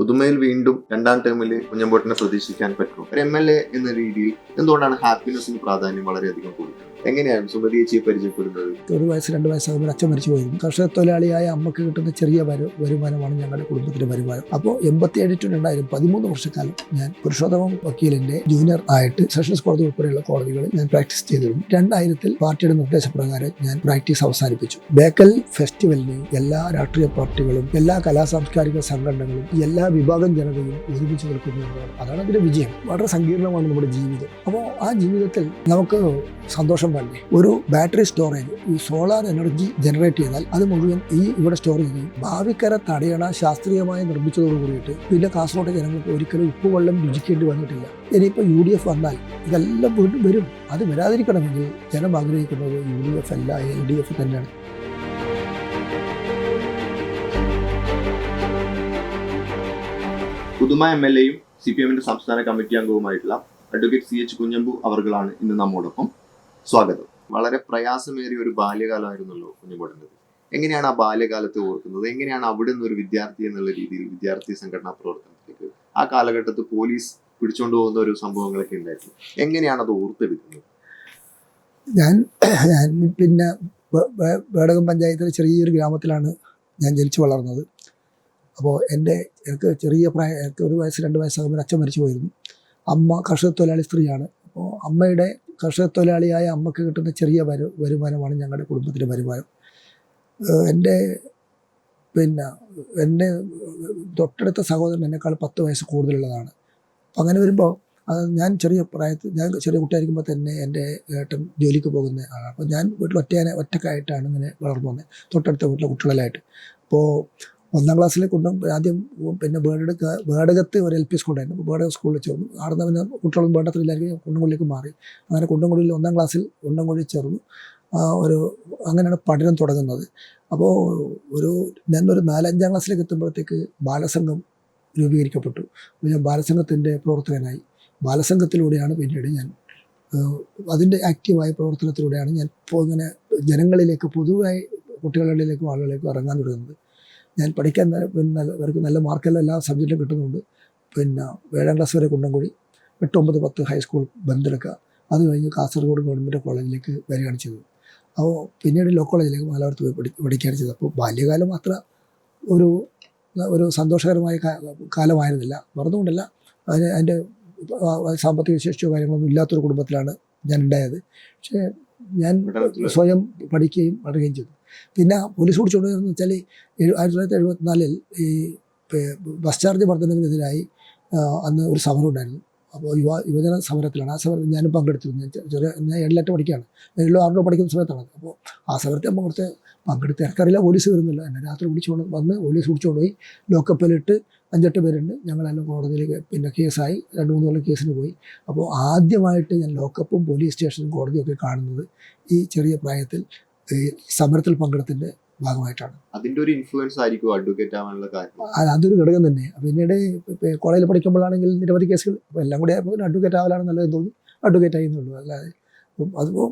പുതുമയിൽ വീണ്ടും രണ്ടാം ടേമിൽ കുഞ്ഞമ്പേട്ടനെ പ്രതീക്ഷിക്കാൻ പറ്റും. ഒരു MLA എന്ന രീതിയിൽ എന്തുകൊണ്ടാണ് ഹാപ്പിനെസ്സിന് പ്രാധാന്യം വളരെയധികം കൊടുക്കുന്നത്? എങ്ങനെയാണ് സുമതി ചേച്ചിയെ പരിചയപ്പെടുന്നത്? 1 വയസ്സ് 2 വയസ്സാകുമ്പോൾ അച്ഛൻ മരിച്ചു പോയിരുന്നു. കർഷക തൊഴിലാളിയായ അമ്മക്ക് കിട്ടുന്ന ചെറിയ വരുമാനമാണ് ഞങ്ങളുടെ കുടുംബത്തിന്റെ വരുമാനം. അപ്പോൾ 87 to 2000 13 വർഷക്കാലം ഞാൻ പുരുഷോത്തമം വക്കീലിന്റെ ജൂനിയർ ആയിട്ട് സെഷൻസ് കോടതി ഉൾപ്പെടെയുള്ള കോടതികളിൽ ഞാൻ പ്രാക്ടീസ് ചെയ്തിരുന്നു. 2000 പാർട്ടിയുടെ നിർദ്ദേശപ്രകാരം ഞാൻ പ്രാക്ടീസ് അവസാനിപ്പിച്ചു. ബേക്കൽ ഫെസ്റ്റിവലിന് എല്ലാ രാഷ്ട്രീയ പാർട്ടികളും, എല്ലാ കലാസാംസ്കാരിക സംഘടനകളും, എല്ലാ വിഭാഗം ജനതയും ഒരുമിച്ച് നിൽക്കുന്നതാണ്. അതാണ് അതിന്റെ വിജയം. വളരെ സങ്കീർണമാണ് നമ്മുടെ ജീവിതം. അപ്പോൾ ആ ജീവിതത്തിൽ നമുക്ക് സന്തോഷം വേണ്ടേ? ഒരു ബാറ്ററി സ്റ്റോറേജ്, ഈ സോളാർ എനർജി ജനറേറ്റ് ചെയ്താൽ അത് മുഴുവൻ ഇവിടെ സ്റ്റോർ ചെയ്യും. ഭാവിക്കര തടയണ ശാസ്ത്രീയമായി നിർമ്മിച്ചതോട് കൂടിയിട്ട് പിന്നെ കാസർഗോഡ് ജനങ്ങൾക്ക് ഒരിക്കലും ഉപ്പുവെള്ളം രുചിക്കേണ്ടി വന്നിട്ടില്ല. ഇനിയിപ്പോൾ UDF വന്നാൽ ഇതെല്ലാം വീണ്ടും വരും. അത് വരാതിരിക്കണമെങ്കിൽ ജനം ആഗ്രഹിക്കുന്നത് UDF അല്ല, LDF തന്നെയാണ്. പുതുമ MLAയും CPMന്റെ സംസ്ഥാന കമ്മിറ്റി അംഗവുമായിട്ടുള്ള അഡ്വക്കേറ്റ് CH കുഞ്ഞമ്പു അവർകളാണ് ഇന്ന് നമ്മോടൊപ്പം. സ്വാഗതം. വളരെ പ്രയാസമേറിയ ഒരു ബാല്യകാലമായിരുന്നല്ലോ കുഞ്ഞമ്പേട്ടൻ്റെത്. എങ്ങനെയാണ് ആ ബാല്യകാലത്തെ ഓർക്കുന്നത്? എങ്ങനെയാണ് അവിടെ നിന്ന് ഒരു വിദ്യാർത്ഥി എന്നുള്ള രീതിയിൽ വിദ്യാർത്ഥി സംഘടനാ പ്രവർത്തനത്തിലേക്ക് ആ കാലഘട്ടത്തിൽ പോലീസ് പിടിച്ചുകൊണ്ട് പോകുന്ന ഒരു സംഭവങ്ങളൊക്കെ ഉണ്ടായിരുന്നു? എങ്ങനെയാണ് അത് ഓർത്തെടുക്കുന്നത്? ഞാൻ പിന്നെ വേടകം പഞ്ചായത്തിലെ ചെറിയൊരു ഗ്രാമത്തിലാണ് ഞാൻ ജനിച്ചു വളർന്നത്. അപ്പോൾ എനിക്ക് ചെറിയ എനിക്ക് 1 വയസ്സ് 2 വയസ്സാകുമ്പോൾ അച്ഛൻ മരിച്ചു പോയിരുന്നു. അമ്മ കർഷക തൊഴിലാളി സ്ത്രീയാണ്. അപ്പോൾ അമ്മയുടെ കർഷക തൊഴിലാളിയായ അമ്മക്ക് കിട്ടുന്ന ചെറിയ വരുമാനമാണ് ഞങ്ങളുടെ കുടുംബത്തിൻ്റെ വരുമാനം. എൻ്റെ തൊട്ടടുത്ത സഹോദരൻ എന്നെക്കാൾ 10 വയസ്സ് കൂടുതലുള്ളതാണ്. അപ്പം അങ്ങനെ വരുമ്പോൾ ഞാൻ ചെറിയ കുട്ടിയായിരിക്കുമ്പോൾ തന്നെ എൻ്റെ ഏട്ടൻ ജോലിക്ക് പോകുന്ന ആളാണ്. അപ്പോൾ ഞാൻ വീട്ടിൽ ഒറ്റക്കായിട്ടാണ് ഇങ്ങനെ വളർന്നു വന്നത്, തൊട്ടടുത്ത വീട്ടിലെ കുട്ടികളായിട്ട്. അപ്പോൾ 1ാം ക്ലാസ്സിൽ ആദ്യം പിന്നെ വേടകത്ത് ഒരു LP സ്കൂളായിരുന്നു. അപ്പോൾ വേടക സ്കൂളിൽ ചേർന്നു. അവിടെ നിന്ന് പിന്നെ കുട്ടികളും വേണ്ടത്തില്ലായിരിക്കും കുണ്ടംകുഴിയിലേക്ക് മാറി. അങ്ങനെ കുണ്ടംകുഴിയിൽ 1ാം ക്ലാസ്സിൽ കുണ്ടംകുഴി ചേർന്നു. അങ്ങനെയാണ് പഠനം തുടങ്ങുന്നത്. അപ്പോൾ ഞാനൊരു 4-5 ക്ലാസ്സിലേക്ക് എത്തുമ്പോഴത്തേക്ക് ബാലസംഘം രൂപീകരിക്കപ്പെട്ടു. ഞാൻ ബാലസംഘത്തിൻ്റെ പ്രവർത്തകനായി. ബാലസംഘത്തിലൂടെയാണ് പിന്നീട് ഞാൻ അതിൻ്റെ ആക്റ്റീവായ പ്രവർത്തനത്തിലൂടെയാണ് ഞാൻ ഇങ്ങനെ ജനങ്ങളിലേക്ക്, പൊതുവായി കുട്ടികളിലേക്കും ആളുകളിലേക്കും ഇറങ്ങാൻ തുടങ്ങുന്നത്. ഞാൻ പഠിക്കാൻ അവർക്ക് നല്ല മാർക്കെല്ലാം എല്ലാ സബ്ജക്റ്റിലും കിട്ടുന്നുണ്ട്. പിന്നെ 7ാം ക്ലാസ് വരെ കുണ്ടംകുഴി, 8, 9, 10 ഹൈസ്കൂൾ ബന്തെടുക്കുക. അത് കഴിഞ്ഞ് കാസർഗോഡ് ഗവൺമെൻറ് കോളേജിലേക്ക് വരികയാണ് ചെയ്തത്. അപ്പോൾ പിന്നീട് ലോ കോളേജിലേക്ക് മാലാപുരത്ത് പോയി പഠിക്കുകയാണ് ചെയ്തത്. അപ്പോൾ ബാല്യകാലം അത്ര ഒരു സന്തോഷകരമായ കാലമായിരുന്നില്ല. മറന്നുകൊണ്ടല്ല, അതിൻ്റെ സാമ്പത്തിക ശേഷിയോ കാര്യങ്ങളൊന്നും ഇല്ലാത്തൊരു കുടുംബത്തിലാണ് ഞാൻ ഉണ്ടായത്. പക്ഷേ ഞാൻ സ്വയം പഠിക്കുകയും വളരുകയും ചെയ്തു. പിന്നെ പോലീസ് പിടിച്ചുകൊണ്ടിരുന്നത് വെച്ചാൽ 1974 ഈ ബസ് ചാർജ് വർധനവിനെതിരായി അന്ന് ഒരു സമരം ഉണ്ടായിരുന്നു. അപ്പോൾ യുവജന സമരത്തിലാണ്. ആ സമരത്തിൽ ഞാനും പങ്കെടുത്തിരുന്നു. ഞാൻ 7ാം പഠിക്കുകയാണ്, 7 6 പഠിക്കുന്ന സമയത്താണ്. അപ്പോൾ ആ സമരത്തിൽ പങ്കെടുത്ത് എനിക്കറിയില്ല പോലീസ് വരുന്നില്ല. എന്നെ രാത്രി പോലീസ് പിടിച്ചുകൊണ്ട് പോയി ലോക്കപ്പിലിട്ട് 5-8 പേരുണ്ട്. ഞങ്ങളെല്ലാം കോടതിയിലേക്ക് പിന്നെ കേസായി 2-3 കൊല്ലം കേസിന് പോയി. അപ്പോൾ ആദ്യമായിട്ട് ഞാൻ ലോക്കപ്പും പോലീസ് സ്റ്റേഷനും കോടതിയൊക്കെ കാണുന്നത് ഈ ചെറിയ പ്രായത്തിൽ ഈ സമരത്തിൽ പങ്കെടുത്തതിൻ്റെ ഭാഗമായിട്ടാണ്. അതിൻ്റെ ഒരു ഇൻഫ്ലുവൻസ് ആയിരിക്കും അഡ്വക്കേറ്റ് ആവാനുള്ള കാര്യം. അതൊരു ഘടകം തന്നെ. പിന്നീട് കോളേജിൽ പഠിക്കുമ്പോഴാണെങ്കിൽ നിരവധി കേസുകൾ, അപ്പോൾ എല്ലാം കൂടി ആയപ്പോൾ അഡ്വക്കേറ്റ് ആവാനാണ് നല്ലതെന്ന് തോന്നി അഡ്വക്കേറ്റ് ആയിരുന്നുള്ളൂ. അല്ലാതെ അതിപ്പോൾ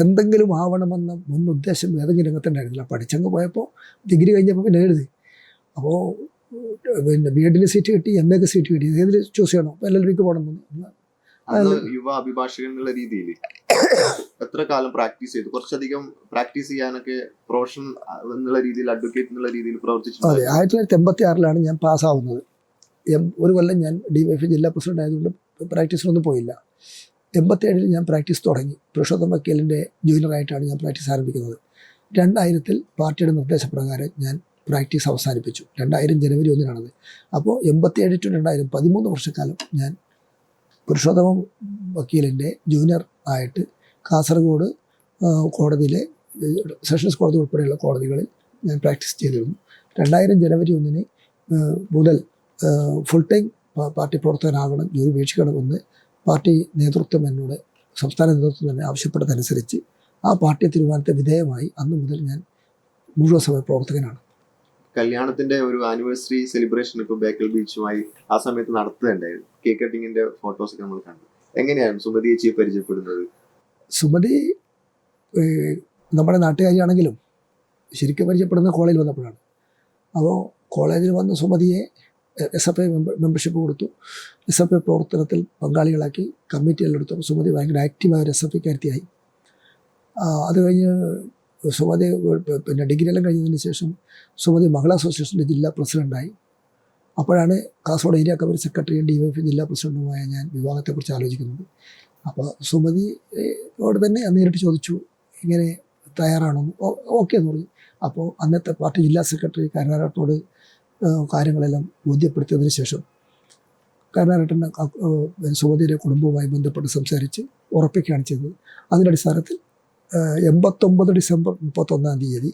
എന്തെങ്കിലും ആവണമെന്ന മുൻ ഉദ്ദേശം ഏതെങ്കിലും രംഗത്തുണ്ടായിരുന്നില്ല. പഠിച്ചങ്ങ് പോയപ്പോൾ ഡിഗ്രി കഴിഞ്ഞപ്പോൾ പിന്നെ എഴുതി. അപ്പോൾ പിന്നെ BEd സീറ്റ് കിട്ടി, MA സീറ്റ് കിട്ടി. ഏതിൽ ചൂസ് ചെയ്യണം? അപ്പോൾ LLBക്ക് പോകണം. യുവ അഭിഭാഷകൻ എന്നുള്ള രീതിയിൽ എത്ര കാലം പ്രാക്ടീസ് ചെയ്തു? കുറച്ചധികം പ്രാക്ടീസ് ചെയ്യാനൊക്കെ പ്രൊഫഷൻ എന്നുള്ള രീതിയിൽ, അഡ്വക്കേറ്റ് എന്നുള്ള രീതിയിൽ പ്രവർത്തിച്ചു. അതെ, 1986 ഞാൻ പാസ്സാവുന്നത്. 1 കൊല്ലം ഞാൻ DYFI ജില്ലാ പ്രസിഡന്റ് ആയതുകൊണ്ട് പ്രാക്ടീസിനൊന്നും പോയില്ല. 87 ഞാൻ പ്രാക്ടീസ് തുടങ്ങി. പുരുഷോത്തമ വക്കീലിൻ്റെ ജൂനിയറായിട്ടാണ് ഞാൻ പ്രാക്ടീസ് ആരംഭിക്കുന്നത്. 2000 പാർട്ടിയുടെ നിർദ്ദേശപ്രകാരം ഞാൻ പ്രാക്ടീസ് അവസാനിപ്പിച്ചു. 2000 ജനുവരി 1-നാണത്. അപ്പോൾ 87 to 2000 13 വർഷക്കാലം ഞാൻ പുരുഷോത്തമം വക്കീലിൻ്റെ ജൂനിയർ ആയിട്ട് കാസർഗോഡ് കോടതിയിലെ സെഷൻസ് കോടതി ഉൾപ്പെടെയുള്ള കോടതികളിൽ ഞാൻ പ്രാക്ടീസ് ചെയ്തിരുന്നു. 2000 ജനുവരി 1 മുതൽ ഫുൾ ടൈം പാർട്ടി പ്രവർത്തകനാകണം, ജോലി ഉപേക്ഷിക്കണമെന്ന് പാർട്ടി നേതൃത്വം എന്നോട്, സംസ്ഥാന നേതൃത്വം തന്നെ ആവശ്യപ്പെട്ടതനുസരിച്ച് ആ പാർട്ടി തീരുമാനത്തെ വിധേയമായി അന്ന് മുതൽ ഞാൻ മുഴുവൻ സമയ പ്രവർത്തകനാണ്. കല്യാണത്തിന്റെ ഒരു ആനിവേഴ്സറി സെലിബ്രേഷൻ ഇപ്പോൾ ബേക്കൽ ബീച്ചുമായി ആ സമയത്ത് നടത്തുകയുണ്ടായിരുന്നു. കേക്ക് കട്ടിങ്ങിന്റെ ഫോട്ടോസ് ഒക്കെ നമ്മൾ കണ്ടു. എങ്ങനെയാണ് സുമതി ചേച്ചിയെ പരിചയപ്പെടുന്നത്? സുമതി നമ്മുടെ നാട്ടുകാരിയാണെങ്കിലും ശരിക്കും പരിചയപ്പെടുന്ന കോളേജിൽ വന്നപ്പോഴാണ്. അപ്പോൾ കോളേജിൽ വന്ന സുമതിയെ SFI മെമ്പർഷിപ്പ് കൊടുത്തു. SFI പ്രവർത്തനത്തിൽ പങ്കാളികളാക്കി, കമ്മിറ്റിയെല്ലാം എടുത്തു. സുമതി ഭയങ്കര ആക്റ്റീവായ ഒരു SFI കാരത്തിയായി. അത് കഴിഞ്ഞ് സുമതി പിന്നെ ഡിഗ്രി എല്ലാം കഴിഞ്ഞതിന് ശേഷം സുമതി മഹിളാ അസോസിയേഷൻ്റെ ജില്ലാ പ്രസിഡൻ്റായി. അപ്പോഴാണ് കാസർഗോഡ് ഏരിയ കമ്മിറ്റി സെക്രട്ടറിയും DYFI ജില്ലാ പ്രസിഡൻറ്റുമായ ഞാൻ വിവാഹത്തെക്കുറിച്ച് ആലോചിക്കുന്നത്. അപ്പോൾ സുമതിയോട് തന്നെ നേരിട്ട് ചോദിച്ചു, ഇങ്ങനെ തയ്യാറാണോ? ഓക്കെ എന്ന് പറഞ്ഞു. അപ്പോൾ അന്നത്തെ പാർട്ടി ജില്ലാ സെക്രട്ടറി കരുണാകരനോട് കാര്യങ്ങളെല്ലാം ബോധ്യപ്പെടുത്തിയതിന് ശേഷം കരുണാകരൻ സുമതിയുടെ കുടുംബവുമായി ബന്ധപ്പെട്ട് സംസാരിച്ച് ഉറപ്പിക്കുകയാണ് ചെയ്തത്. അതിൻ്റെ അടിസ്ഥാനത്തിൽ 89 ഡിസംബർ 31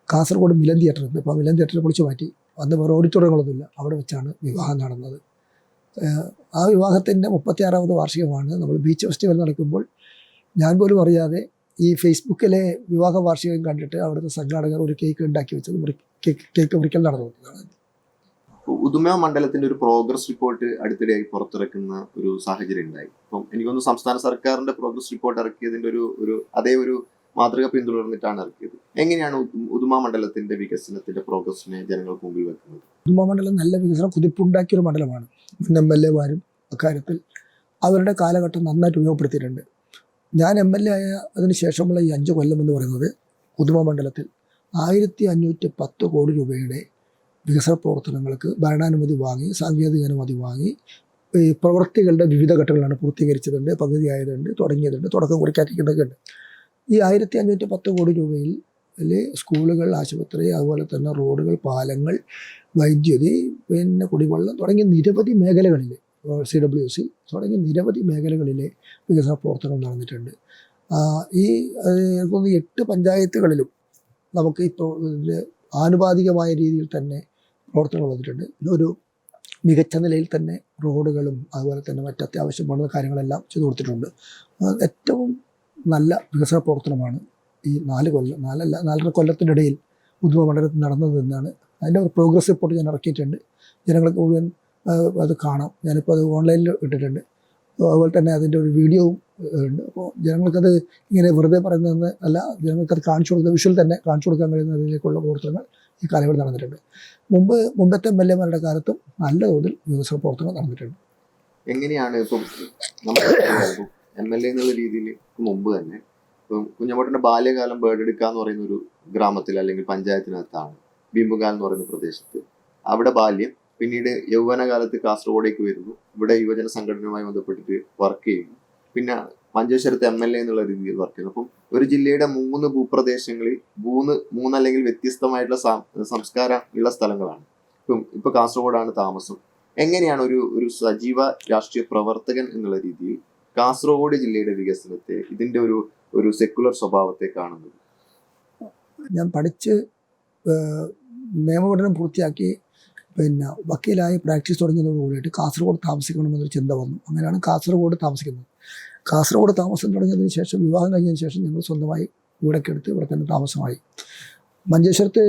കാസർഗോഡ് മിലൻ തിയേറ്ററുണ്ട്. അപ്പോൾ മിലൻ തിയേറ്ററിനെ പൊളിച്ചു മാറ്റി. അന്ന് വേറെ ഓഡിറ്റോറിയങ്ങളൊന്നുമില്ല. അവിടെ വെച്ചാണ് വിവാഹം നടന്നത്. ആ വിവാഹത്തിൻ്റെ 36ാമത് വാർഷികമാണ്. നമ്മൾ ബീച്ച് ഫെസ്റ്റിവൽ നടക്കുമ്പോൾ ഞാൻ പോലും അറിയാതെ ഈ ഫേസ്ബുക്കിലെ വിവാഹ വാർഷികം കണ്ടിട്ട് അവിടുത്തെ സംഘാടകർ ഒരു കേക്ക് ഉണ്ടാക്കി വെച്ചത് കേക്ക് മുറിക്കൽ നടന്നു. ഉദുമ മണ്ഡലത്തിന്റെ ഒരു പ്രോഗ്രസ് റിപ്പോർട്ട് അടുത്തിടെയായി പുറത്തിറക്കുന്ന ഒരു സാഹചര്യം ഉണ്ടായി. അപ്പം എനിക്കൊന്ന് സംസ്ഥാന സർക്കാരിന്റെ പ്രോഗ്രസ് റിപ്പോർട്ട് ഇറക്കിയതിന്റെ ഒരു അതേ ഒരു മാതൃക പിന്തുടർന്നിട്ടാണ് ഇറക്കിയത്. എങ്ങനെയാണ് ഉദുമ മണ്ഡലത്തിന്റെ വികസനത്തിന്റെ പ്രോഗ്രസിനെ ജനങ്ങൾക്ക് മുമ്പിൽ വെക്കുന്നത്? ഉദുമ മണ്ഡലം നല്ല വികസനം കുതിപ്പുണ്ടാക്കിയൊരു മണ്ഡലമാണ്. മുൻ MLA മാരും അക്കാര്യത്തിൽ അവരുടെ കാലഘട്ടം നന്നായിട്ട് ഉപയോഗപ്പെടുത്തിയിട്ടുണ്ട്. ഞാൻ MLA ആയ അതിന് ശേഷമുള്ള ഈ 5 കൊല്ലം എന്ന് പറയുന്നത് ഉദുമ മണ്ഡലത്തിൽ 1510 കോടി രൂപയുടെ വികസന പ്രവർത്തനങ്ങൾക്ക് ഭരണാനുമതി വാങ്ങി, സാങ്കേതിക അനുമതി വാങ്ങി, ഈ പ്രവൃത്തികളുടെ വിവിധ ഘട്ടങ്ങളാണ് പൂർത്തീകരിച്ചതുണ്ട്, പകുതിയായതുണ്ട്, തുടങ്ങിയതുണ്ട്, തുടക്കം കുറിക്കാറ്റിക്കുന്നതൊക്കെ ഉണ്ട്. ഈ 1510 കോടി രൂപയിൽ സ്കൂളുകൾ, ആശുപത്രി, അതുപോലെ തന്നെ റോഡുകൾ, പാലങ്ങൾ, വൈദ്യുതി, പിന്നെ കുടിവെള്ളം തുടങ്ങിയ നിരവധി മേഖലകളിൽ, CWC തുടങ്ങിയ നിരവധി മേഖലകളിലെ വികസന പ്രവർത്തനം നടന്നിട്ടുണ്ട്. ഈ 8 പഞ്ചായത്തുകളിലും നമുക്ക് ഇപ്പോൾ ആനുപാതികമായ രീതിയിൽ തന്നെ പ്രവർത്തനങ്ങൾ വന്നിട്ടുണ്ട്. ഒരു മികച്ച നിലയിൽ തന്നെ റോഡുകളും അതുപോലെ തന്നെ മറ്റ് അത്യാവശ്യമുള്ള കാര്യങ്ങളെല്ലാം ചെയ്തു കൊടുത്തിട്ടുണ്ട്. ഏറ്റവും നല്ല വികസന പ്രവർത്തനമാണ് ഈ 4 കൊല്ലത്തിനിടയിൽ ഉദുമ മണ്ഡലത്തിൽ നടന്നതെന്നാണ്. അതിൻ്റെ ഒരു പ്രോഗ്രസ് റിപ്പോർട്ട് ഞാൻ ഇറക്കിയിട്ടുണ്ട്. ജനങ്ങൾക്ക് മുഴുവൻ അത് കാണാം. ഞാനിപ്പോൾ അത് ഓൺലൈനിൽ ഇട്ടിട്ടുണ്ട്. അതുപോലെ തന്നെ അതിൻ്റെ ഒരു വീഡിയോവും ഉണ്ട്. അപ്പോൾ ജനങ്ങൾക്കത് ഇങ്ങനെ വെറുതെ പറയുന്നതെന്ന് അല്ല, ജനങ്ങൾക്കത് കാണിച്ചു കൊടുക്കുന്ന വിഷ്വൽ തന്നെ കാണിച്ചു കൊടുക്കാൻ കഴിയുന്ന രീതിയിലേക്കുള്ള പ്രവർത്തനങ്ങൾ ഈ കാലങ്ങളിൽ നടന്നിട്ടുണ്ട്. മുമ്പത്തെ MLA മാരുടെ കാലത്തും നല്ല തോതിൽ വികസന പ്രവർത്തനം നടന്നിട്ടുണ്ട്. എങ്ങനെയാണ് ഇപ്പം നമ്മുടെ MLA എന്നുള്ള രീതിയിൽ മുമ്പ് തന്നെ ഇപ്പം കുഞ്ഞമ്മേട്ടൻ്റെ ബാല്യകാലം ബേർഡെടുക്കുക എന്ന് പറയുന്ന ഒരു ഗ്രാമത്തിൽ അല്ലെങ്കിൽ പഞ്ചായത്തിനകത്താണ്, ഭീമുകാൽ എന്ന് പറയുന്ന പ്രദേശത്ത്. അവിടെ ബാല്യം, പിന്നീട് യൗവനകാലത്ത് കാസർഗോഡേക്ക് വരുന്നു. ഇവിടെ യുവജന സംഘടനയുമായി ബന്ധപ്പെട്ടിട്ട് വർക്ക് ചെയ്യുന്നു. പിന്നെ മഞ്ചേശ്വരത്ത് MLA എന്നുള്ള രീതിയിൽ വർക്ക് ചെയ്യുന്നു. അപ്പം ഒരു ജില്ലയുടെ 3 ഭൂപ്രദേശങ്ങളിൽ 3 അല്ലെങ്കിൽ വ്യത്യസ്തമായിട്ടുള്ള സംസ്കാരം ഉള്ള സ്ഥലങ്ങളാണ്. ഇപ്പൊ കാസർഗോഡാണ് താമസം. എങ്ങനെയാണ് ഒരു സജീവ രാഷ്ട്രീയ പ്രവർത്തകൻ എന്നുള്ള രീതിയിൽ കാസർഗോഡ് ജില്ലയുടെ വികസനത്തെ, ഇതിന്റെ ഒരു സെക്കുലർ സ്വഭാവത്തെ കാണുന്നത്? ഞാൻ പഠിച്ച് നിയമപഠനം പൂർത്തിയാക്കി പിന്നെ വക്കീലായി പ്രാക്ടീസ് തുടങ്ങിയതോട് കൂടിയിട്ട് കാസർഗോഡ് താമസിക്കണമെന്നൊരു ചിന്ത വന്നു. അങ്ങനെയാണ് കാസർഗോഡ് താമസിക്കുന്നത്. കാസർഗോഡ് താമസം തുടങ്ങിയതിന് ശേഷം, വിവാഹം കഴിഞ്ഞതിന് ശേഷം ഞങ്ങൾ സ്വന്തമായി വീടൊക്കെ എടുത്ത് ഇവിടെ തന്നെ താമസമായി. മഞ്ചേശ്വരത്ത്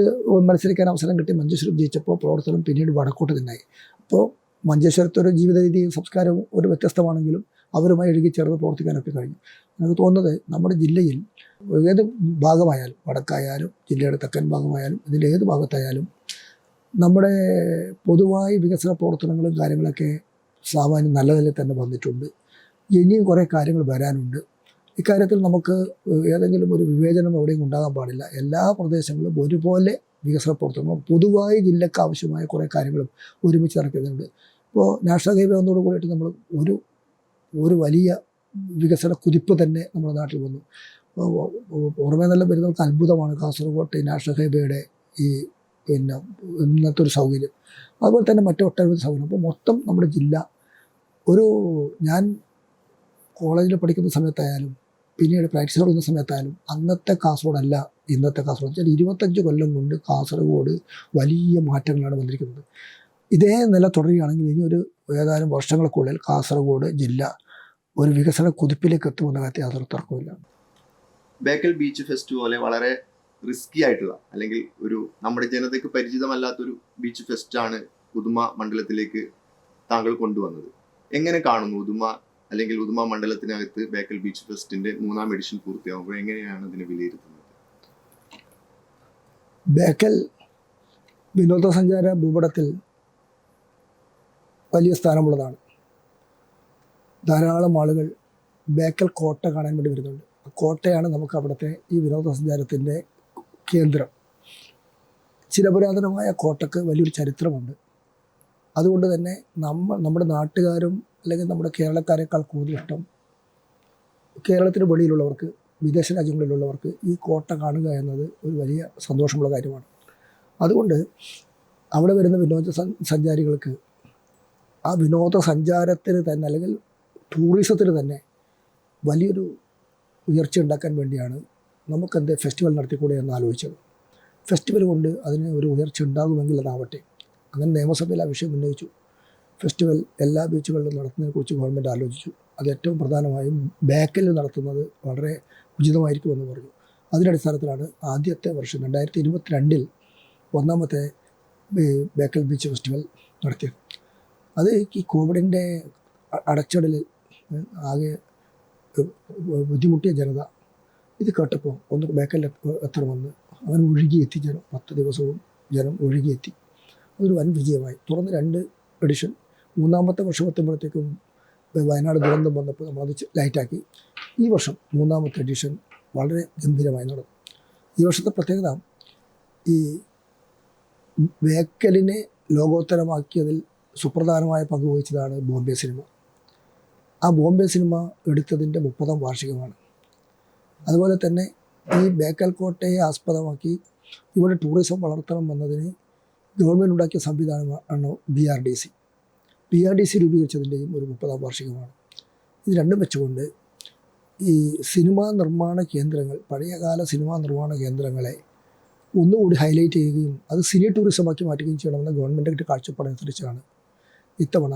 മത്സരിക്കാൻ അവസരം കിട്ടി. മഞ്ചേശ്വരം ജയിച്ചപ്പോൾ പ്രവർത്തനം പിന്നീട് വടക്കോട്ട് തന്നെയായി. അപ്പോൾ മഞ്ചേശ്വരത്തെ ഒരു ജീവിത രീതിയും സംസ്കാരവും ഒരു വ്യത്യസ്തമാണെങ്കിലും അവരുമായി ഇഴുകിച്ചേർന്ന് പ്രവർത്തിക്കാനൊക്കെ കഴിഞ്ഞു. എനിക്ക് തോന്നുന്നത് നമ്മുടെ ജില്ലയിൽ ഏത് ഭാഗമായാലും, വടക്കായാലും ജില്ലയുടെ തെക്കൻ ഭാഗമായാലും ഇതിൻ്റെ ഏത് ഭാഗത്തായാലും നമ്മുടെ പൊതുവായി വികസന പ്രവർത്തനങ്ങളും കാര്യങ്ങളൊക്കെ സാമാന്യം നല്ല നിലയിൽ തന്നെ വന്നിട്ടുണ്ട്. ഇനിയും കുറേ കാര്യങ്ങൾ വരാനുണ്ട്. ഇക്കാര്യത്തിൽ നമുക്ക് ഏതെങ്കിലും ഒരു വിവേചനം എവിടെയും ഉണ്ടാകാൻ പാടില്ല. എല്ലാ പ്രദേശങ്ങളും ഒരുപോലെ വികസന പ്രവർത്തനങ്ങളും പൊതുവായി ജില്ലക്ക് ആവശ്യമായ കുറേ കാര്യങ്ങളും ഒരുമിച്ച് ഇറക്കുന്നുണ്ട്. ഇപ്പോൾ നാഷണൽ ഹൈവേ വന്നതോട് കൂടിയിട്ട് നമ്മൾ ഒരു വലിയ വികസന കുതിപ്പ് തന്നെ നമ്മുടെ നാട്ടിൽ വന്നു. പുറമേ നല്ല വരുന്നവർക്ക് അത്ഭുതമാണ് കാസർഗോഡ് നാഷണൽ ഹൈവേയുടെ ഈ ഇന്നത്തെ ഒരു സൗകര്യം. അതുപോലെ തന്നെ മറ്റൊട്ടനവധി സൗകര്യം. അപ്പോൾ മൊത്തം നമ്മുടെ ജില്ല ഞാൻ കോളേജിൽ പഠിക്കുന്ന സമയത്തായാലും പിന്നീട് പ്രാക്ടീസ് തുടങ്ങുന്ന സമയത്തായാലും അന്നത്തെ കാസർഗോഡല്ല ഇന്നത്തെ കാസർഗോഡ്. 25 കൊല്ലം കൊണ്ട് കാസർഗോഡ് വലിയ മാറ്റങ്ങളാണ് വന്നിരിക്കുന്നത്. ഇതേ നില തുടരുകയാണെങ്കിൽ ഇനി ഏതാനും വർഷങ്ങൾക്കുള്ളിൽ കാസർഗോഡ് ജില്ല ഒരു വികസന കുതിപ്പിലേക്ക് എത്തുമെന്ന കാര്യത്തിൽ യാതൊരു തർക്കമില്ല. ബേക്കൽ ബീച്ച് ഫെസ്റ്റ് പോലെ വളരെ റിസ്കി ആയിട്ടുള്ള, അല്ലെങ്കിൽ നമ്മുടെ ജനതയ്ക്ക് പരിചിതമല്ലാത്തൊരു ബീച്ച് ഫെസ്റ്റാണ് ഉദുമ മണ്ഡലത്തിലേക്ക് താങ്കൾ കൊണ്ടുവന്നത്. എങ്ങനെ കാണുന്നു ഉദുമ മണ്ഡലത്തിനകത്ത് ബേക്കൽ ബീച്ച് ഫെസ്റ്റിന്റെ 3ാം എഡിഷൻ പൂർത്തിയാകുമ്പോൾ എങ്ങനെയാണ് അതിനെ വിലയിരുത്തുന്നത്? ബേക്കൽ വിനോദസഞ്ചാര ഭൂപടത്തിൽ വലിയ സ്ഥാനമുള്ളതാണ്. ധാരാളം ആളുകൾ ബേക്കൽ കോട്ട കാണാൻ വേണ്ടി വരുന്നുണ്ട്. കോട്ടയാണ് നമുക്ക് അവിടുത്തെ ഈ വിനോദസഞ്ചാരത്തിൻ്റെ കേന്ദ്രം. ചിരപുരാതനമായ കോട്ടയ്ക്ക് വലിയൊരു ചരിത്രമുണ്ട്. അതുകൊണ്ട് തന്നെ നമ്മുടെ നാട്ടുകാരും അല്ലെങ്കിൽ നമ്മുടെ കേരളക്കാരെക്കാൾ കൂടുതലിഷ്ടം കേരളത്തിന് വെളിയിലുള്ളവർക്ക്, വിദേശ രാജ്യങ്ങളിലുള്ളവർക്ക് ഈ കോട്ട കാണുക എന്നത് ഒരു വലിയ സന്തോഷമുള്ള കാര്യമാണ്. അതുകൊണ്ട് അവിടെ വരുന്ന സഞ്ചാരികൾക്ക് ആ വിനോദസഞ്ചാരത്തിന് തന്നെ അല്ലെങ്കിൽ ടൂറിസത്തിന് തന്നെ വലിയൊരു ഉയർച്ച ഉണ്ടാക്കാൻ വേണ്ടിയാണ് നമുക്കെന്ത് ഫെസ്റ്റിവൽ നടത്തിക്കൂടെ എന്ന് ആലോചിച്ചത്. ഫെസ്റ്റിവൽ കൊണ്ട് അതിന് ഒരു ഉയർച്ച ഉണ്ടാകുമെങ്കിൽ അതാവട്ടെ. അങ്ങനെ നിയമസഭയിൽ ആ വിഷയം ഉന്നയിച്ചു. ഫെസ്റ്റിവൽ എല്ലാ ബീച്ചുകളിലും നടത്തുന്നതിനെക്കുറിച്ച് ഗവൺമെൻറ് ആലോചിച്ചു. അത് ഏറ്റവും പ്രധാനമായും ബേക്കലിൽ നടത്തുന്നത് വളരെ ഉചിതമായിരിക്കുമെന്ന് പറഞ്ഞു. അതിൻ്റെ അടിസ്ഥാനത്തിലാണ് ആദ്യത്തെ വർഷം 2022 ഒന്നാമത്തെ ബേക്കൽ ബീച്ച് ഫെസ്റ്റിവൽ നടത്തിയത്. അത് ഈ കോവിഡിൻ്റെ അടച്ചിടലിൽ ആകെ ബുദ്ധിമുട്ടിയ ജനത ഇത് കേട്ടപ്പോൾ ഒന്ന് ബേക്കലിൽ എത്തണമെന്ന് അങ്ങനെ ഒഴുകിയെത്തി ജനം. 10 ദിവസവും ജനം ഒഴുകിയെത്തി. അതൊരു വൻ വിജയമായി. തുടർന്ന് 2 എഡിഷൻ, മൂന്നാമത്തെ വർഷം എത്തുമ്പോഴത്തേക്കും വയനാട് ദുരന്തം വന്നപ്പോൾ നമ്മളത് ലൈറ്റാക്കി. ഈ വർഷം 3ാമത്തെ എഡിഷൻ വളരെ ഗംഭീരമായി നടന്നു. ഈ വർഷത്തെ പ്രത്യേകത ഈ ബേക്കലിനെ ലോകോത്തരമാക്കിയതിൽ സുപ്രധാനമായ പങ്ക് വഹിച്ചതാണ് ബോംബെ സിനിമ. ആ ബോംബെ സിനിമ എടുത്തതിൻ്റെ 30ാം വാർഷികമാണ്. അതുപോലെ തന്നെ ഈ ബേക്കൽ കോട്ടയെ ആസ്പദമാക്കി ഇവിടെ ടൂറിസം വളർത്തണം എന്നതിന് ഗവൺമെൻറ് ഉണ്ടാക്കിയ സംവിധാനമാണ് BRDC. BRDC രൂപീകരിച്ചതിൻ്റെയും ഒരു 30ാം വാർഷികമാണ്. ഇത് രണ്ടും വെച്ചുകൊണ്ട് ഈ സിനിമാ നിർമ്മാണ കേന്ദ്രങ്ങൾ, പഴയകാല സിനിമാ നിർമ്മാണ കേന്ദ്രങ്ങളെ ഒന്നുകൂടി ഹൈലൈറ്റ് ചെയ്യുകയും അത് സിനി ടൂറിസമാക്കി മാറ്റുകയും ചെയ്യണമെന്ന ഗവൺമെൻറ് കാഴ്ചപ്പാടനുസരിച്ചാണ് ഇത്തവണ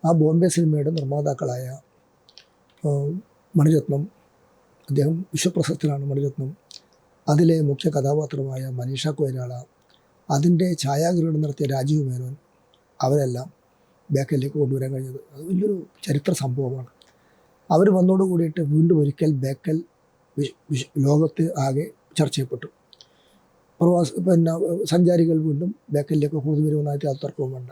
ആ ബോംബെ സിനിമയുടെ നിർമ്മാതാക്കളായ മണിരത്നം, അദ്ദേഹം വിശ്വപ്രശസ്തനാണ് മണിരത്നം, അതിലെ മുഖ്യ കഥാപാത്രമായ മനീഷ കൊയ്രാള, അതിൻ്റെ ഛായാഗ്രഹണം നടത്തിയ രാജീവ് മേനോൻ, അവരെല്ലാം ബേക്കലിലേക്ക് കൊണ്ടുവരാൻ കഴിഞ്ഞത് അത് വലിയൊരു ചരിത്ര സംഭവമാണ്. അവർ വന്നോട് കൂടിയിട്ട് വീണ്ടും ഒരിക്കൽ ബേക്കൽ ലോകത്ത് ആകെ ചർച്ച ചെയ്യപ്പെട്ടു. സഞ്ചാരികൾ വീണ്ടും ബേക്കലിലേക്ക് കൂടുതൽ വരുമെന്നായിട്ട് അത് തർക്കവും വേണ്ട.